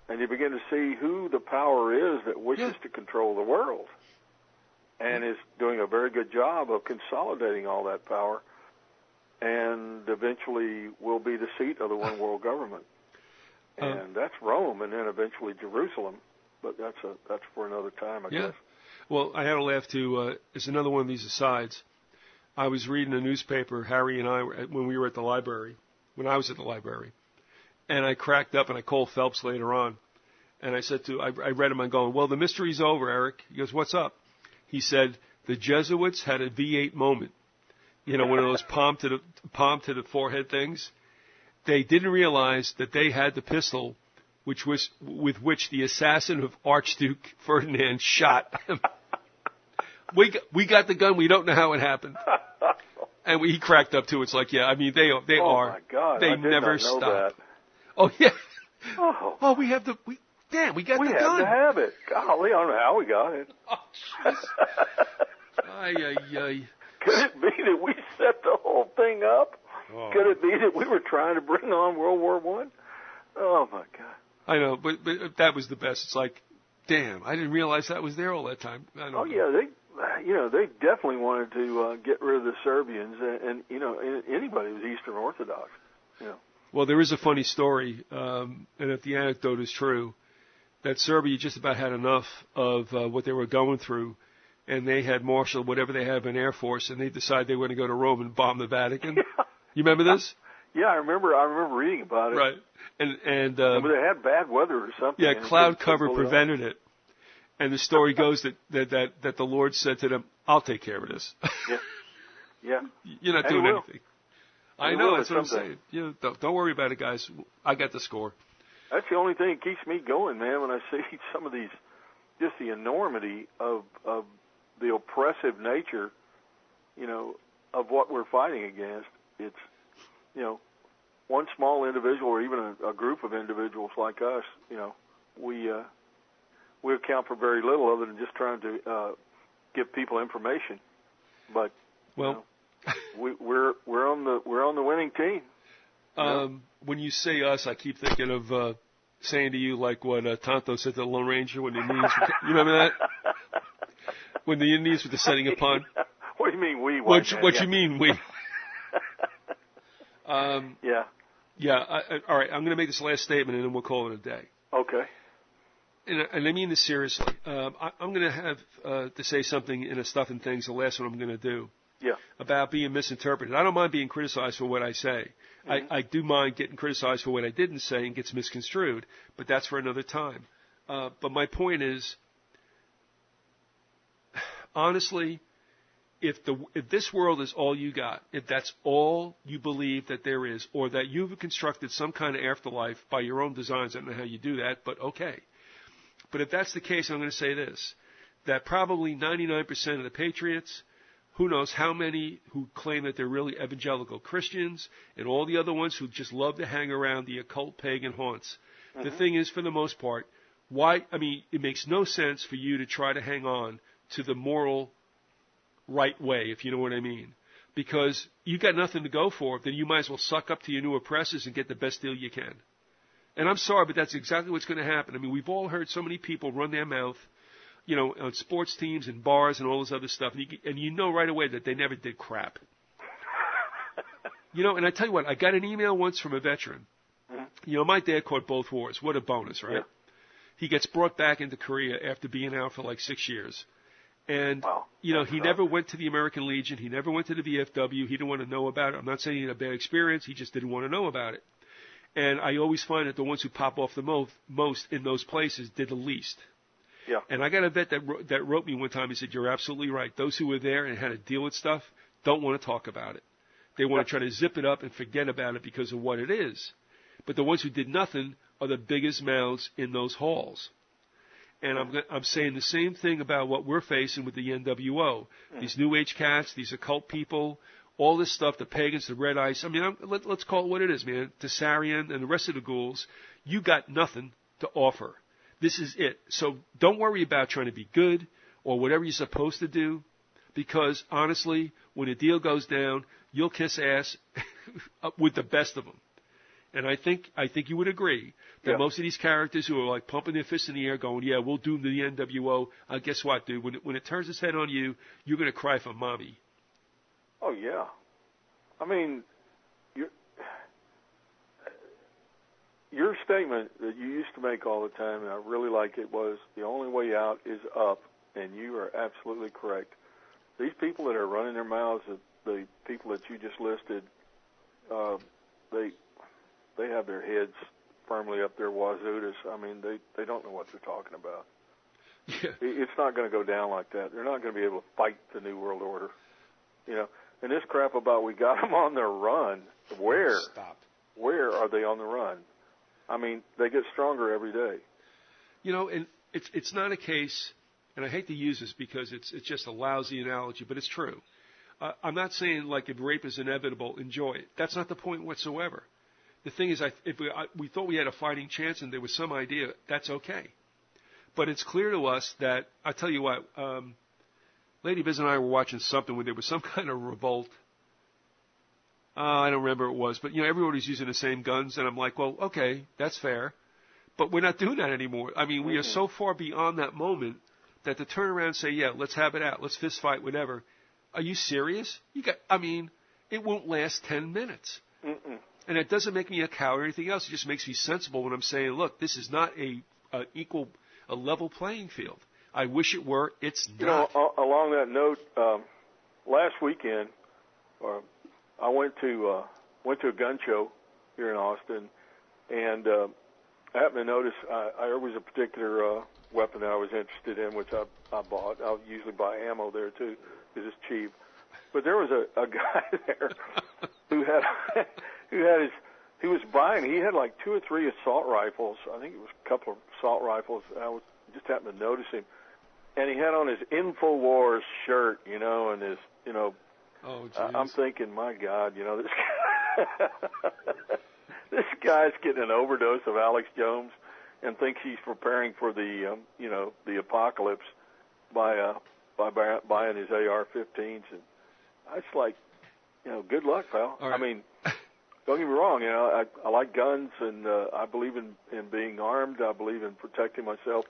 [SPEAKER 1] And you begin to see who the power is that wishes to control the world and is doing a very good job of consolidating all that power and eventually will be the seat of the one world government. And that's Rome and then eventually Jerusalem. But that's for another time, I guess.
[SPEAKER 2] Well, I had to laugh, too. It's another one of these asides. I was reading a newspaper, Harry and I, when we were at the library, when I was at the library. And I cracked up, and I called Phelps later on. And I said I read him, I'm going, well, the mystery's over, Eric. He goes, what's up? He said, the Jesuits had a V8 moment. You know, one of those palm to the forehead things. They didn't realize that they had the pistol with which the assassin of Archduke Ferdinand shot him. We got the gun. We don't know how it happened. And he cracked up too. It's like, yeah, I mean, they are.
[SPEAKER 1] Oh my God!
[SPEAKER 2] They
[SPEAKER 1] I did
[SPEAKER 2] never
[SPEAKER 1] not know
[SPEAKER 2] stop.
[SPEAKER 1] that.
[SPEAKER 2] Oh yeah.
[SPEAKER 1] Oh,
[SPEAKER 2] we have the. We got the gun.
[SPEAKER 1] We had to have it. Golly, I don't know how we got it.
[SPEAKER 2] Oh jeez. Ay.
[SPEAKER 1] Could it be that we set the whole thing up?
[SPEAKER 2] Oh.
[SPEAKER 1] Could it be that we were trying to bring on World War I? Oh my God!
[SPEAKER 2] I know, but that was the best. It's like, damn, I didn't realize that was there all that time. I don't know.
[SPEAKER 1] Yeah, they definitely wanted to get rid of the Serbians, and anybody who was Eastern Orthodox.
[SPEAKER 2] Well, there is a funny story, and if the anecdote is true, that Serbia just about had enough of what they were going through, and they had marshaled whatever they had in Air Force, and they decided they were going to go to Rome and bomb the Vatican.
[SPEAKER 1] Yeah.
[SPEAKER 2] You remember this?
[SPEAKER 1] Yeah, I remember reading about it.
[SPEAKER 2] Right. And
[SPEAKER 1] but they had bad weather or something.
[SPEAKER 2] Yeah, cloud cover prevented it. And the story goes that the Lord said to them, "I'll take care of this."
[SPEAKER 1] Yeah.
[SPEAKER 2] You're not doing anything. I know, that's what I'm saying. Don't worry about it, guys. I got the score.
[SPEAKER 1] That's the only thing that keeps me going, man, when I see some of these, just the enormity of the oppressive nature, of what we're fighting against. It's, one small individual or even a group of individuals like us, we account for very little other than just trying to give people information. But we're on the winning team.
[SPEAKER 2] When you say us, I keep thinking of saying to you like what Tonto said to the Lone Ranger when the Indians. You remember that? When the Indians were descending upon.
[SPEAKER 1] What do you mean we?
[SPEAKER 2] What you mean we?
[SPEAKER 1] Yeah.
[SPEAKER 2] Yeah. All right. I'm going to make this last statement and then we'll call it a day.
[SPEAKER 1] Okay.
[SPEAKER 2] And I mean this seriously. I'm going to have to say something in a Stuff and Things, the last one I'm going to do.
[SPEAKER 1] Yeah.
[SPEAKER 2] About being misinterpreted. I don't mind being criticized for what I say. Mm-hmm. I do mind getting criticized for what I didn't say and gets misconstrued, but that's for another time. But my point is, honestly, if this world is all you got, if that's all you believe that there is, or that you've constructed some kind of afterlife by your own designs, I don't know how you do that, but okay. But if that's the case, I'm going to say this, that probably 99% of the patriots, who knows how many who claim that they're really evangelical Christians, and all the other ones who just love to hang around the occult pagan haunts. Mm-hmm. The thing is, for the most part, it makes no sense for you to try to hang on to the moral right way, if you know what I mean. Because you got nothing to go for, then you might as well suck up to your new oppressors and get the best deal you can. And I'm sorry, but that's exactly what's going to happen. I mean, we've all heard so many people run their mouth, on sports teams and bars and all this other stuff, and you know right away that they never did crap. And I tell you what, I got an email once from a veteran. Mm-hmm. My dad caught both wars. What a bonus, right? Yeah. He gets brought back into Korea after being out for like 6 years. And,
[SPEAKER 1] wow.
[SPEAKER 2] He never went to the American Legion. He never went to the VFW. He didn't want to know about it. I'm not saying he had a bad experience. He just didn't want to know about it. And I always find that the ones who pop off the most in those places did the least.
[SPEAKER 1] Yeah.
[SPEAKER 2] And I got a vet that wrote me one time. He said, "You're absolutely right. Those who were there and had to deal with stuff don't want to talk about it. They want to try to zip it up and forget about it because of what it is. But the ones who did nothing are the biggest mouths in those halls." And I'm saying the same thing about what we're facing with the NWO. These New Age cats, these occult people, all this stuff, the pagans, the red ice. I mean, let's call it what it is, man. Tessarian and the rest of the ghouls, you got nothing to offer. This is it. So don't worry about trying to be good or whatever you're supposed to do, because honestly, when the deal goes down, you'll kiss ass with the best of them. And I think you would agree that most of these characters who are like pumping their fists in the air going, yeah, we'll do the NWO, guess what, dude? When it turns its head on you, you're going to cry for mommy.
[SPEAKER 1] Oh, yeah. I mean, your statement that you used to make all the time, and I really like it, was the only way out is up, and you are absolutely correct. These people that are running their mouths, the people that you just listed, they have their heads firmly up their wazoodis. I mean, they don't know what they're talking about.
[SPEAKER 2] Yeah.
[SPEAKER 1] It's not going to go down like that. They're not going to be able to fight the New World Order. You know, and this crap about we got them on their run. Where?
[SPEAKER 2] Stop.
[SPEAKER 1] Where are they on the run? I mean, they get stronger every day.
[SPEAKER 2] You know, and it's not a case, and I hate to use this because it's just a lousy analogy, but it's true. I'm not saying like if rape is inevitable, enjoy it. That's not the point whatsoever. The thing is, if we thought we had a fighting chance and there was some idea, that's okay. But it's clear to us that, I tell you what, Lady Biz and I were watching something where there was some kind of revolt. I don't remember what it was, but, you know, everybody's using the same guns, and I'm like, well, okay, that's fair. But we're not doing that anymore. I mean, we are so far beyond that moment that to turn around and say, yeah, let's have it out, let's fist fight, whatever. Are you serious? It won't last 10 minutes.
[SPEAKER 1] Mm-mm.
[SPEAKER 2] And it doesn't make me a coward or anything else. It just makes me sensible when I'm saying, look, this is not a level playing field. I wish it were. It's not.
[SPEAKER 1] You know, along that note, last weekend, I went to a gun show here in Austin, and I happened to notice there was a particular weapon that I was interested in, which I bought. I usually buy ammo there too because it's cheap. But there was a guy there who was buying. He had like 2 or 3 assault rifles. I think it was a couple of assault rifles. I just happened to notice him, and he had on his InfoWars shirt, you know, and his, you know.
[SPEAKER 2] Oh, geez.
[SPEAKER 1] I'm thinking, my God, you know, this guy's getting an overdose of Alex Jones and thinks he's preparing for the, you know, the apocalypse by buying his AR-15s, and it's like, you know, good luck, pal.
[SPEAKER 2] Right.
[SPEAKER 1] I mean, don't get me wrong, you know, I like guns, and I believe in being armed. I believe in protecting myself,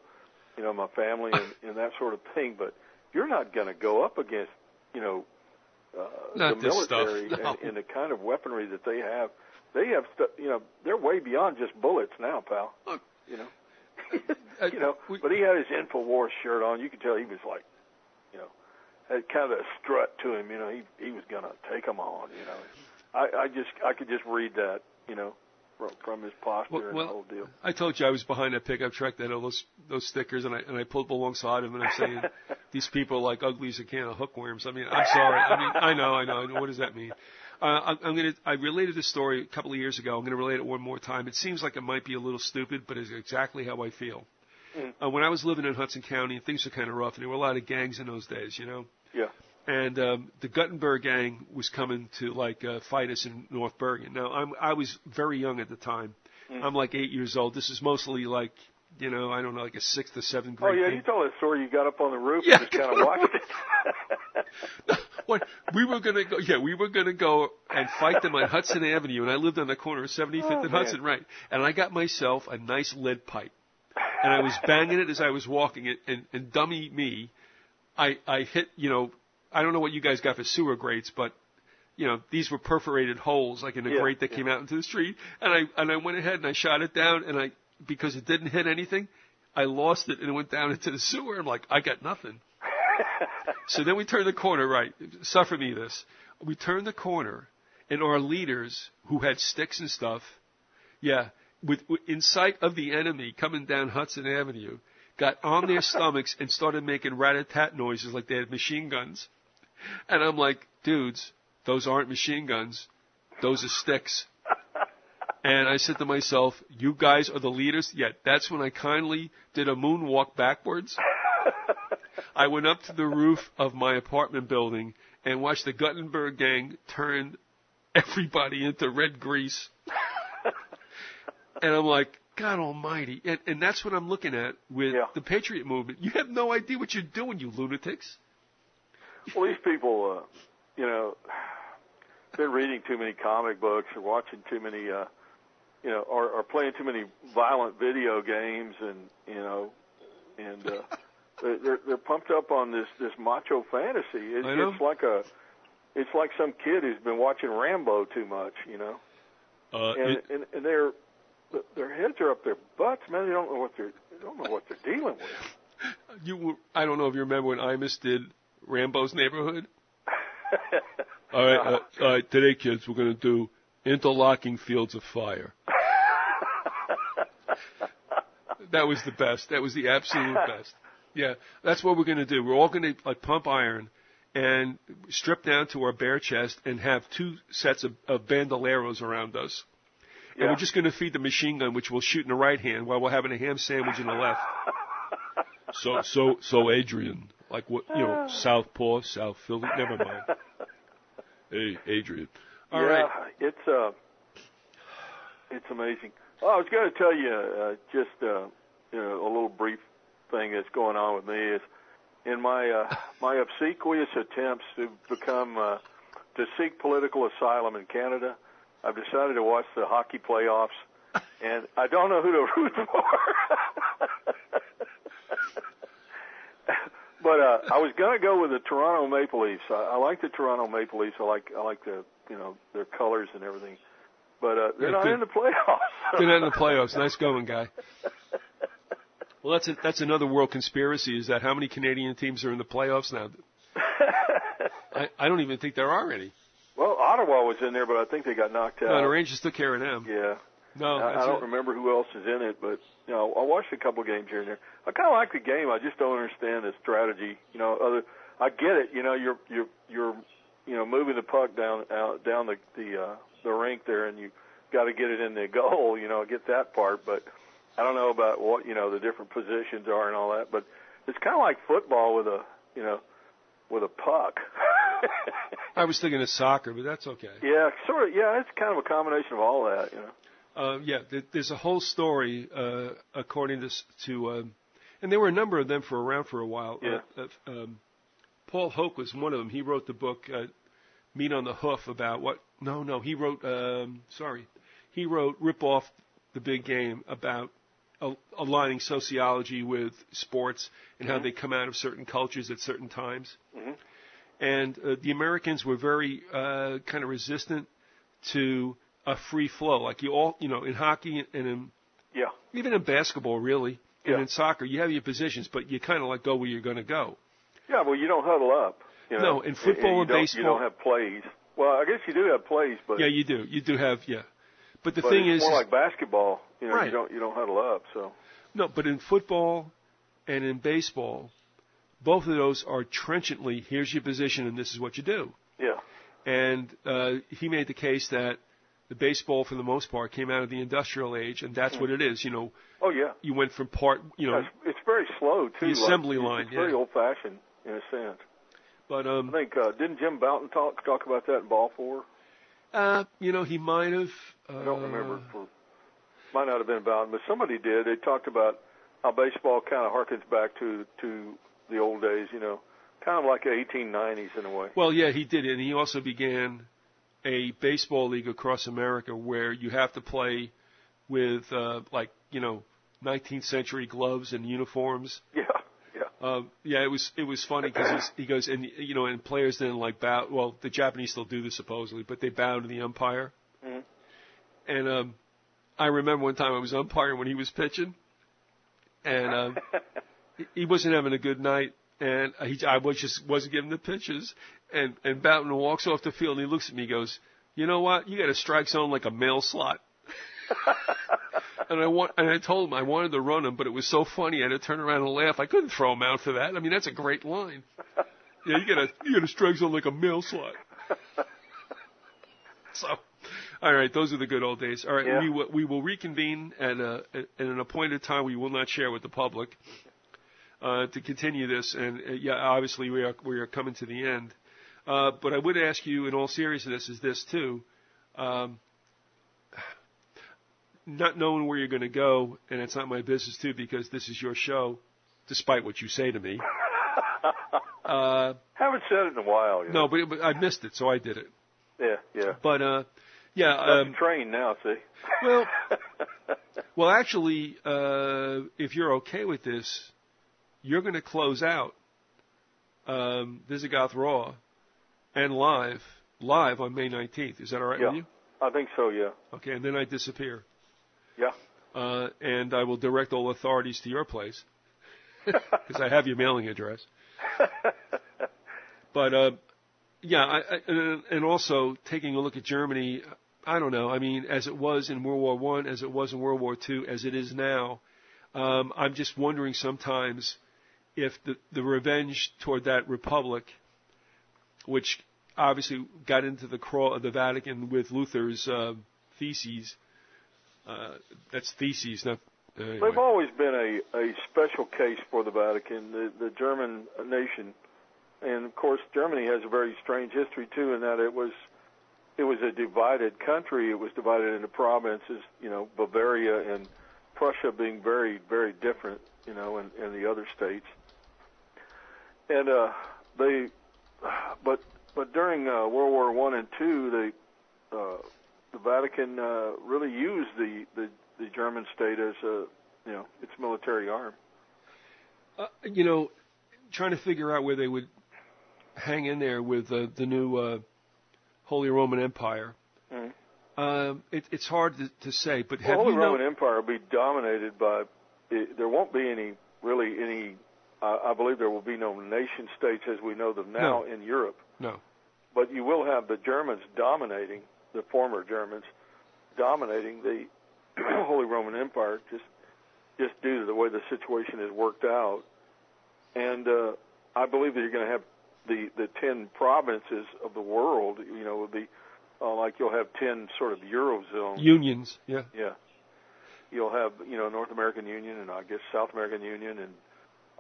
[SPEAKER 1] you know, my family, and that sort of thing. But you're not going to go up against, you know, the military
[SPEAKER 2] no.
[SPEAKER 1] and the kind of weaponry that they have. They have stuff, you know, they're way beyond just bullets now, pal.
[SPEAKER 2] Look,
[SPEAKER 1] you know, you know. But he had his InfoWars shirt on. You could tell he was like, you know, had kind of a strut to him. You know, he was gonna take them on. You know, I could just read that, you know, from his posture and the whole deal.
[SPEAKER 2] I told you I was behind that pickup truck that had those stickers, and I pulled alongside him, and I'm saying, these people are like ugly as a can of hookworms. I mean, I'm sorry. I mean, I know. What does that mean? I related this story a couple of years ago. I'm going to relate it one more time. It seems like it might be a little stupid, but it's exactly how I feel. When I was living in Hudson County, things were kind of rough, and there were a lot of gangs in those days, you know.
[SPEAKER 1] Yeah.
[SPEAKER 2] And the Guttenberg gang was coming to fight us in North Bergen. Now I was very young at the time. I'm like 8 years old. This is mostly like, you know, I don't know, like a 6th or 7th grade.
[SPEAKER 1] Oh yeah,
[SPEAKER 2] thing.
[SPEAKER 1] you told that story. You got up on the roof and just kind of watched it.
[SPEAKER 2] We were gonna go and fight them on Hudson Avenue, and I lived on the corner of 75th and Hudson, right? And I got myself a nice lead pipe, and I was banging it as I was walking it, and dummy me, I hit, you know, I don't know what you guys got for sewer grates, but you know, these were perforated holes like in a grate that came out into the street, and I went ahead and I shot it down, and because it didn't hit anything, I lost it and it went down into the sewer. I'm like, I got nothing. So then we turned the corner, right? Suffer me this. We turned the corner, and our leaders, who had sticks and stuff, in sight of the enemy coming down Hudson Avenue, got on their stomachs and started making rat-a-tat noises like they had machine guns. And I'm like, dudes, those aren't machine guns. Those are sticks. And I said to myself, you guys are the leaders? Yeah, that's when I kindly did a moonwalk backwards. I went up to the roof of my apartment building and watched the Guttenberg gang turn everybody into red grease. And I'm like, God almighty. And that's what I'm looking at with the Patriot movement. You have no idea what you're doing, you lunatics.
[SPEAKER 1] Well, these people, you know, been reading too many comic books or watching too many, you know, or playing too many violent video games, and you know, and they're pumped up on this macho fantasy. It's like some kid who's been watching Rambo too much, you know, and their heads are up their butts, man. They don't know what they're dealing with.
[SPEAKER 2] I don't know if you remember when Imus did Rambo's Neighborhood. All right, today, kids, we're going to do interlocking fields of fire. That was the best. That was the absolute best. Yeah, that's what we're going to do. We're all going to like pump iron and strip down to our bare chest and have 2 sets of bandoleros around us. And we're just going to feed the machine gun, which we'll shoot in the right hand while we're having a ham sandwich in the left. So Adrian, like what, Southpaw, South Philly, never mind. Hey, Adrian. All right.
[SPEAKER 1] It's amazing. Well, I was going to tell you a little brief thing that's going on with me is in my obsequious attempts to seek political asylum in Canada, I've decided to watch the hockey playoffs, and I don't know who to root for. But I was going to go with the Toronto Maple Leafs. I like the Toronto Maple Leafs. I like the their colors and everything. But they're not in the playoffs.
[SPEAKER 2] They're not in the playoffs. Nice going, guy. Well, that's another world conspiracy. Is that how many Canadian teams are in the playoffs now? I don't even think there are any.
[SPEAKER 1] Well, Ottawa was in there, but I think they got knocked out.
[SPEAKER 2] No, the Rangers took care of them.
[SPEAKER 1] Yeah.
[SPEAKER 2] No,
[SPEAKER 1] I don't remember who else is in it, but I watched a couple games here and there. I kind of like the game. I just don't understand the strategy. I get it. You're moving the puck down the rink there, and you got to get it in the goal. I get that part, but I don't know about what the different positions are and all that. But it's kind of like football with a puck.
[SPEAKER 2] I was thinking of soccer, but that's okay.
[SPEAKER 1] Yeah, sort of. Yeah, it's kind of a combination of all that.
[SPEAKER 2] There's a whole story according to and there were a number of them around for a while.
[SPEAKER 1] Yeah.
[SPEAKER 2] Paul Hoke was one of them. He wrote the book Meat on the Hoof about what? No. He wrote. He wrote Rip Off the Big Game about aligning sociology with sports and how they come out of certain cultures at certain times.
[SPEAKER 1] Mm-hmm.
[SPEAKER 2] And the Americans were very kind of resistant to a free flow, like in hockey and even in basketball, really, and in soccer, you have your positions, but you kind of like go where you're going to go. Yeah,
[SPEAKER 1] well, you don't huddle up.
[SPEAKER 2] No, in football and baseball,
[SPEAKER 1] you don't have plays. Well, I guess you do have plays, but
[SPEAKER 2] yeah, you do. You do have But the thing is,
[SPEAKER 1] more like basketball.
[SPEAKER 2] Right.
[SPEAKER 1] You don't huddle up. So
[SPEAKER 2] no, but in football and in baseball, both of those are trenchantly, here's your position and this is what you do.
[SPEAKER 1] Yeah.
[SPEAKER 2] And he made the case that the baseball, for the most part, came out of the industrial age, and that's what it is.
[SPEAKER 1] Oh yeah.
[SPEAKER 2] You went from part.
[SPEAKER 1] It's very slow too.
[SPEAKER 2] The assembly line.
[SPEAKER 1] It's very old-fashioned in a sense.
[SPEAKER 2] But
[SPEAKER 1] I think didn't Jim Bouton talk about that in Ball 4?
[SPEAKER 2] He might have.
[SPEAKER 1] I don't remember. Might not have been Bouton, but somebody did. They talked about how baseball kind of harkens back to the old days. Kind of like the 1890s in a way.
[SPEAKER 2] Well, yeah, he did, and he also began a baseball league across America where you have to play with 19th century gloves and uniforms.
[SPEAKER 1] Yeah.
[SPEAKER 2] It was funny because he goes and players didn't bow. Well, the Japanese still do this supposedly, but they bow to the umpire.
[SPEAKER 1] Mm-hmm.
[SPEAKER 2] And I remember one time I was umpiring when he was pitching, and he wasn't having a good night, and I wasn't giving the pitches, and Bouton walks off the field and he looks at me, and goes, "You know what? You got a strike zone like a mail slot." And I told him I wanted to run him, but it was so funny I had to turn around and laugh. I couldn't throw him out for that. I mean, that's a great line. Yeah, you got a strike zone like a mail slot. So, all right, those are the good old days. All right,
[SPEAKER 1] yeah.
[SPEAKER 2] we will reconvene at an appointed time we will not share with the public to continue this. And obviously we are coming to the end. But I would ask you, in all seriousness, is this too. Not knowing where you're going to go, and it's not my business too, because this is your show, despite what you say to me.
[SPEAKER 1] Haven't said it in a while.
[SPEAKER 2] No, but I missed it, so I did it.
[SPEAKER 1] Yeah.
[SPEAKER 2] But
[SPEAKER 1] train now. See.
[SPEAKER 2] Well, actually, if you're okay with this, you're going to close out Vyzygoth Raw and live on May 19th. Is that all right with you?
[SPEAKER 1] I think so. Yeah.
[SPEAKER 2] Okay, and then I disappear.
[SPEAKER 1] Yeah.
[SPEAKER 2] And I will direct all authorities to your place because I have your mailing address. But and also taking a look at Germany, I don't know. I mean, as it was in World War I, as it was in World War II, as it is now, I'm just wondering sometimes if the revenge toward that republic, which obviously got into the Vatican with Luther's theses. That's theses, not. Anyway.
[SPEAKER 1] They've always been a special case for the Vatican, the German nation, and of course Germany has a very strange history too, in that it was a divided country. It was divided into provinces, Bavaria and Prussia being very, very different, and the other states. And but during World War I and II, the Vatican really used the German state as its military arm.
[SPEAKER 2] Trying to figure out where they would hang in there with the new Holy Roman Empire. Mm-hmm. It's hard to say, but have
[SPEAKER 1] Holy Roman Empire will be dominated by. There won't be any. I believe there will be no nation states as we know them now in Europe.
[SPEAKER 2] No.
[SPEAKER 1] But you will have the Germans dominating, the former Germans dominating the Holy Roman Empire, just due to the way the situation has worked out. And I believe that you're going to have the 10 provinces of the world, would be like you'll have 10 sort of Eurozone
[SPEAKER 2] unions, yeah.
[SPEAKER 1] Yeah. You'll have, North American Union and I guess South American Union, and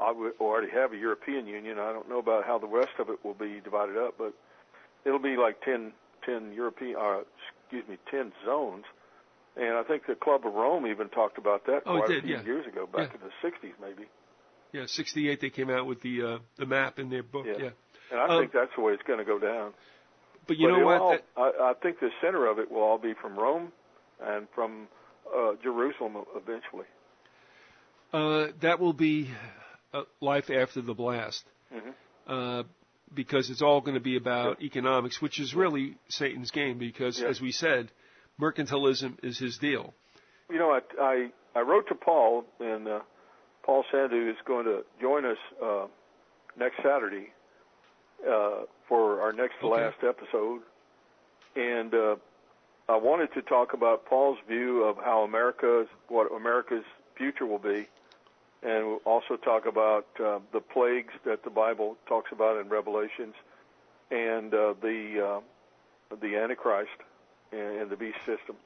[SPEAKER 1] I would already have a European Union. I don't know about how the rest of it will be divided up, but it'll be like 10 zones. And I think the Club of Rome even talked about that quite a few years ago, back in the 60s maybe.
[SPEAKER 2] Yeah, 68 they came out with the map in their book, yeah.
[SPEAKER 1] And I think that's the way it's going to go down.
[SPEAKER 2] But you know what?
[SPEAKER 1] I think the center of it will all be from Rome and from Jerusalem eventually.
[SPEAKER 2] That will be life after the blast. Mm-hmm. Because it's all going to be about economics, which is really Satan's game, because, as we said, mercantilism is his deal.
[SPEAKER 1] I wrote to Paul, and Paul Sandu is going to join us next Saturday for our next to last episode. And I wanted to talk about Paul's view of how what America's future will be, and we'll also talk about the plagues that the Bible talks about in Revelations, and the Antichrist and the beast system.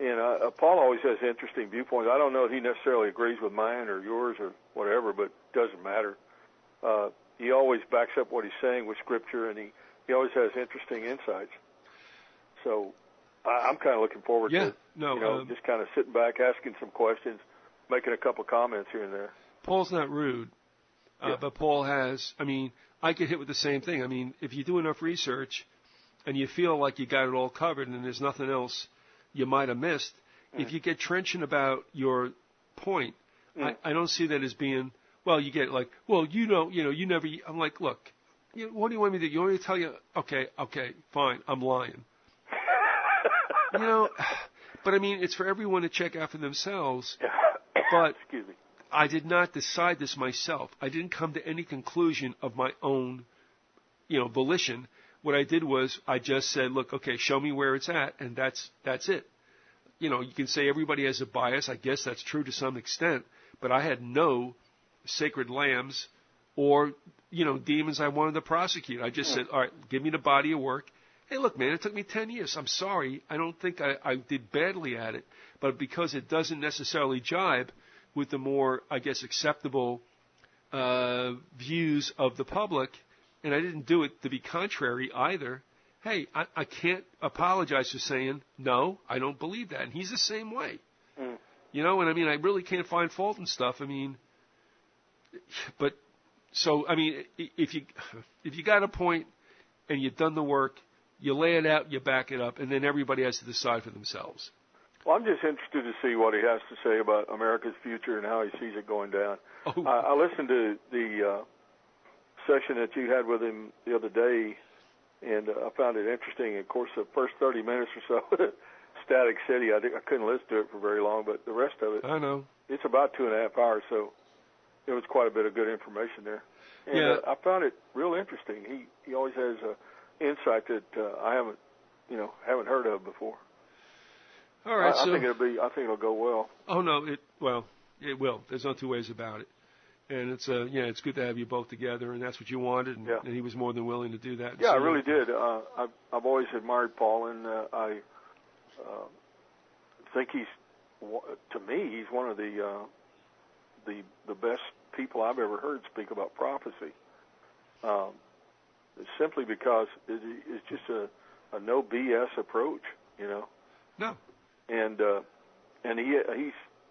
[SPEAKER 1] And Paul always has interesting viewpoints. I don't know if he necessarily agrees with mine or yours or whatever, but it doesn't matter. He always backs up what he's saying with Scripture, and he always has interesting insights. So I'm kind of looking forward to just kind of sitting back, asking some questions, making a couple comments here and there.
[SPEAKER 2] Paul's not rude, but Paul has, I get hit with the same thing. If you do enough research and you feel like you got it all covered and there's nothing else you might have missed, if you get trenchant about your point, I don't see that as being, you get like, you never, I'm like, look, what do you want me to do? You want me to tell you, okay, fine, I'm lying. But it's for everyone to check out for themselves. But
[SPEAKER 1] excuse me.
[SPEAKER 2] I did not decide this myself. I didn't come to any conclusion of my own, volition. What I did was I just said, look, okay, show me where it's at, and that's it. You can say everybody has a bias. I guess that's true to some extent, but I had no sacred lambs or, demons I wanted to prosecute. I just said, all right, give me the body of work. Hey, look, man, it took me 10 years. I'm sorry. I don't think I did badly at it, but because it doesn't necessarily jibe with the more, I guess, acceptable views of the public, and I didn't do it to be contrary either, hey, I can't apologize for saying, no, I don't believe that. And he's the same way. And I really can't find fault in stuff. But, so, if you got a point and you've done the work, you lay it out, you back it up, and then everybody has to decide for themselves.
[SPEAKER 1] Well, I'm just interested to see what he has to say about America's future and how he sees it going down. I listened to the session that you had with him the other day, and I found it interesting. Of course, the first 30 minutes or so, Static City, I couldn't listen to it for very long, but the rest of it,
[SPEAKER 2] I know.
[SPEAKER 1] It's about 2.5 hours, so it was quite a bit of good information there. And I found it real interesting. He always has insight that I haven't heard of before.
[SPEAKER 2] All right,
[SPEAKER 1] I think it'll go well.
[SPEAKER 2] Oh no, It will. There's no two ways about it. And it's good to have you both together, and that's what you wanted, and he was more than willing to do that.
[SPEAKER 1] Yeah, I really did. I've always admired Paul, and I think to me, he's one of the best people I've ever heard speak about prophecy. Simply because it's just a no BS approach,
[SPEAKER 2] No.
[SPEAKER 1] And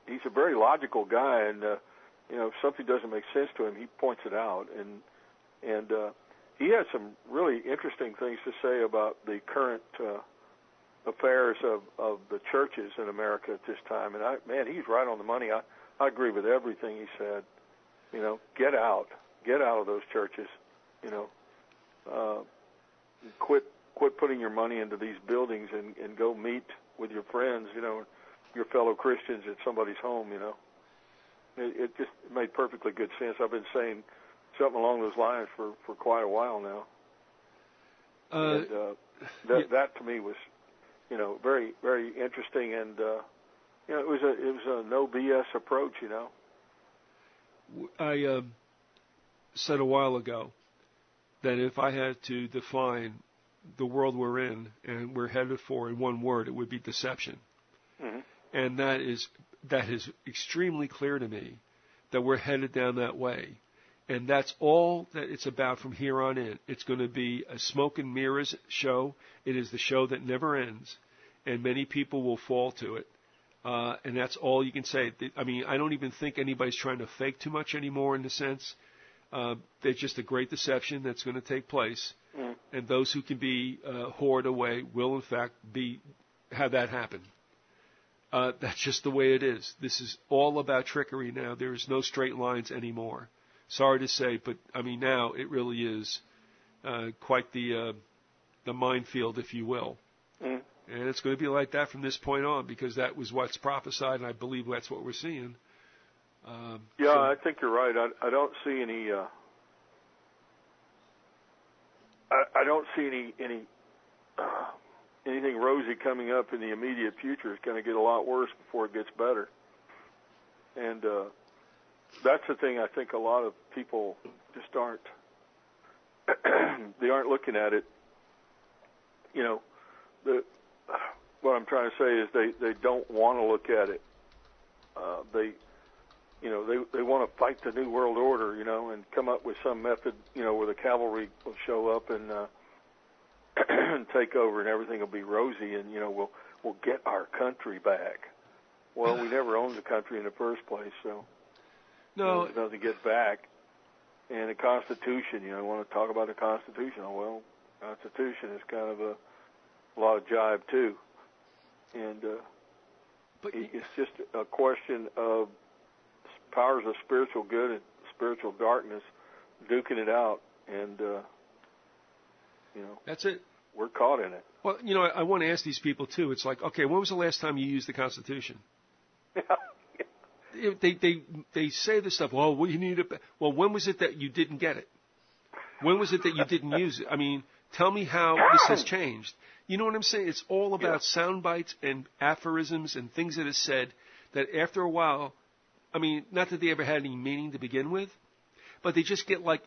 [SPEAKER 1] he's a very logical guy, and if something doesn't make sense to him, he points it out, and he has some really interesting things to say about the current affairs of the churches in America at this time. And he's right on the money. I agree with everything he said. Get out of those churches. Quit putting your money into these buildings and go meet with your friends, your fellow Christians at somebody's home. It just made perfectly good sense. I've been saying something along those lines for quite a while now. That to me was, very, very interesting, and it was a no BS approach.
[SPEAKER 2] I said a while ago that if I had to define the world we're in and we're headed for in one word, it would be deception. Mm-hmm. And that is extremely clear to me that we're headed down that way. And that's all that it's about from here on in. It's going to be a smoke and mirrors show. It is the show that never ends, and many people will fall to it. And that's all you can say. I mean, I don't even think anybody's trying to fake too much anymore in the sense. There's just a great deception that's going to take place. Mm. And those who can be whored away will, in fact, have that happen. That's just the way it is. This is all about trickery now. There's no straight lines anymore. Sorry to say, but I mean now it really is quite the minefield, if you will. Mm. And it's going to be like that from this point on because that was what's prophesied, and I believe that's what we're seeing.
[SPEAKER 1] I think you're right. I don't see any. I don't see anything rosy coming up in the immediate future. It's going to get a lot worse before it gets better. And that's the thing. I think a lot of people just aren't. They aren't looking at it. What I'm trying to say is they don't want to look at it. They want to fight the New World Order, and come up with some method, where the cavalry will show up and and take over, and everything will be rosy, and we'll get our country back. Well, we never owned the country in the first place, so
[SPEAKER 2] no,
[SPEAKER 1] there's nothing to get back. And the Constitution, I want to talk about the Constitution. Well, Constitution is kind of a lot of jive too, and but it's just a question of powers of spiritual good and spiritual darkness duking it out, and
[SPEAKER 2] that's it.
[SPEAKER 1] We're caught in it.
[SPEAKER 2] Well, I want to ask these people too. It's like, okay, when was the last time you used the Constitution? They say this stuff. Well, you need it. Well, when was it that you didn't get it? When was it that you didn't use it? I mean, tell me how this has changed. You know what I'm saying? It's all about sound bites and aphorisms and things that are said that after a while, I mean, not that they ever had any meaning to begin with, but they just get like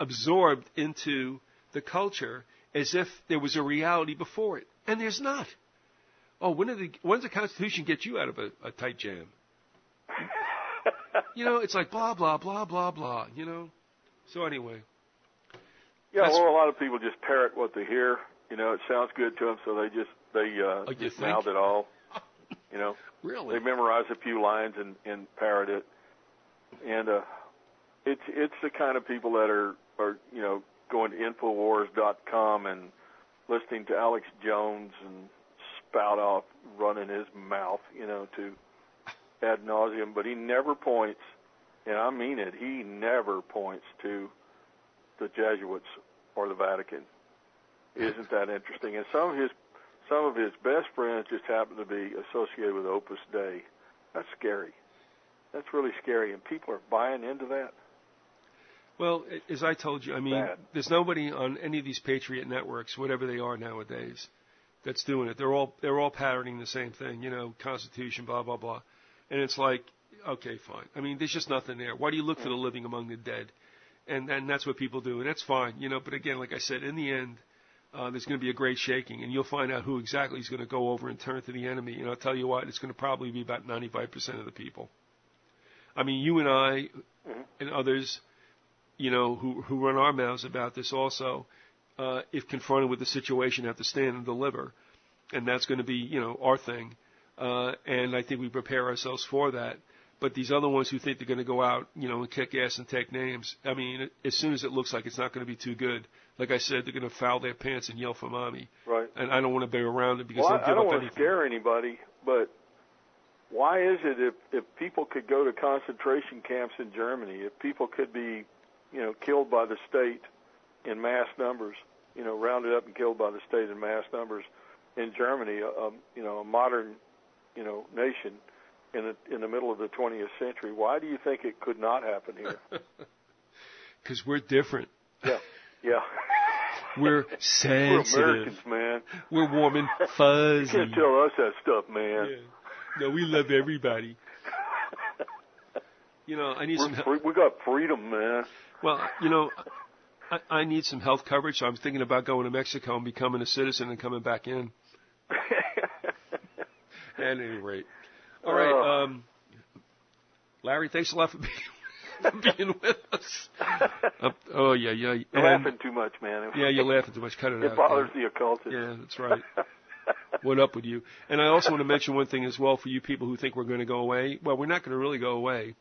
[SPEAKER 2] absorbed into the culture as if there was a reality before it. And there's not. Oh, when does the Constitution get you out of a tight jam? It's like blah, blah, blah, blah, blah, So anyway.
[SPEAKER 1] Yeah, a lot of people just parrot what they hear. It sounds good to them, so they just mouth it all.
[SPEAKER 2] Really?
[SPEAKER 1] They memorize a few lines and parrot it. And it's the kind of people that are going to Infowars.com and listening to Alex Jones and spout off, running his mouth, to ad nauseum. But he never points, and I mean it, he never points to the Jesuits or the Vatican. Isn't that interesting? And some of his best friends just happen to be associated with Opus Dei. That's scary. That's really scary, and people are buying into that.
[SPEAKER 2] Well, as I told you, I mean, there's nobody on any of these Patriot networks, whatever they are nowadays, that's doing it. They're all patterning the same thing, Constitution, blah blah blah, and it's like okay, fine. I mean, there's just nothing there. Why do you look for the living among the dead? And that's what people do, and that's fine, But again, like I said, in the end, there's going to be a great shaking, and you'll find out who exactly is going to go over and turn to the enemy. I'll tell you what, it's going to probably be about 95% of the people. I mean, you and I and others, who run our mouths about this also, if confronted with the situation, have to stand and deliver, and that's going to be, our thing. And I think we prepare ourselves for that. But these other ones who think they're going to go out, and kick ass and take names, I mean, as soon as it looks like it's not going to be too good, like I said, they're going to foul their pants and yell for mommy.
[SPEAKER 1] Right.
[SPEAKER 2] And I don't want to be around it because
[SPEAKER 1] well,
[SPEAKER 2] they'll give
[SPEAKER 1] I don't
[SPEAKER 2] up
[SPEAKER 1] want
[SPEAKER 2] anything.
[SPEAKER 1] to scare anybody, but why is it if people could go to concentration camps in Germany, if people could be, killed by the state in mass numbers, rounded up and killed by the state in mass numbers in Germany, a modern, nation in the middle of the 20th century, why do you think it could not happen here?
[SPEAKER 2] Because we're different.
[SPEAKER 1] Yeah.
[SPEAKER 2] We're sensitive.
[SPEAKER 1] We're Americans, man.
[SPEAKER 2] We're warm and fuzzy.
[SPEAKER 1] You can't tell us that stuff, man.
[SPEAKER 2] Yeah. No, we love everybody. I need some help.
[SPEAKER 1] We got freedom, man.
[SPEAKER 2] Well, I need some health coverage, so I'm thinking about going to Mexico and becoming a citizen and coming back in. At any rate. All right. Larry, thanks a lot for being with us. Oh, yeah.
[SPEAKER 1] You're laughing too much, man.
[SPEAKER 2] Yeah, you're laughing too much. Cut it out.
[SPEAKER 1] It bothers the occultist.
[SPEAKER 2] Yeah, that's right. What up with you? And I also want to mention one thing as well for you people who think we're going to go away. Well, we're not going to really go away.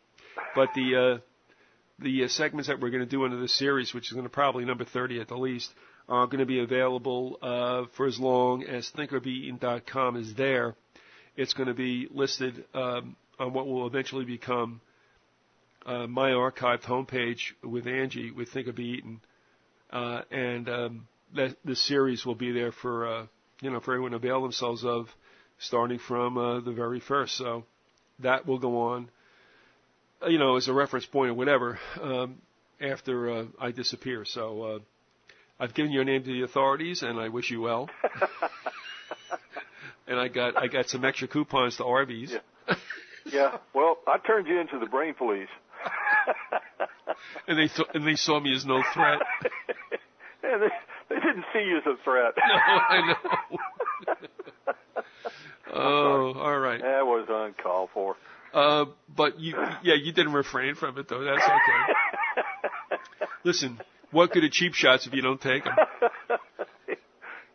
[SPEAKER 2] But the segments that we're going to do under this series, which is going to probably number 30 at the least, are going to be available for as long as thinkorbeaten.com is there. It's going to be listed on what will eventually become my archived homepage with Angie with Think or Be Eaten, and the series will be there for for everyone to avail themselves of, starting from the very first. So that will go on, as a reference point or whatever after I disappear. So I've given your name to the authorities, and I wish you well. And I got some extra coupons to Arby's.
[SPEAKER 1] Yeah. Well, I turned you into the brain police.
[SPEAKER 2] And they saw me as no threat.
[SPEAKER 1] Yeah, they didn't see you as a threat.
[SPEAKER 2] No, I know. Oh, all right.
[SPEAKER 1] That was uncalled for.
[SPEAKER 2] But you didn't refrain from it though. That's okay. Listen, what good are cheap shots if you don't take them?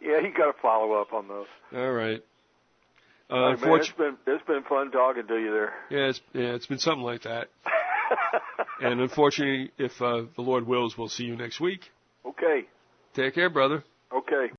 [SPEAKER 1] Yeah, you got to follow up on those.
[SPEAKER 2] All right.
[SPEAKER 1] Man, it's been fun talking to you there.
[SPEAKER 2] Yeah, it's been something like that. And unfortunately, if the Lord wills, we'll see you next week.
[SPEAKER 1] Okay.
[SPEAKER 2] Take care, brother.
[SPEAKER 1] Okay.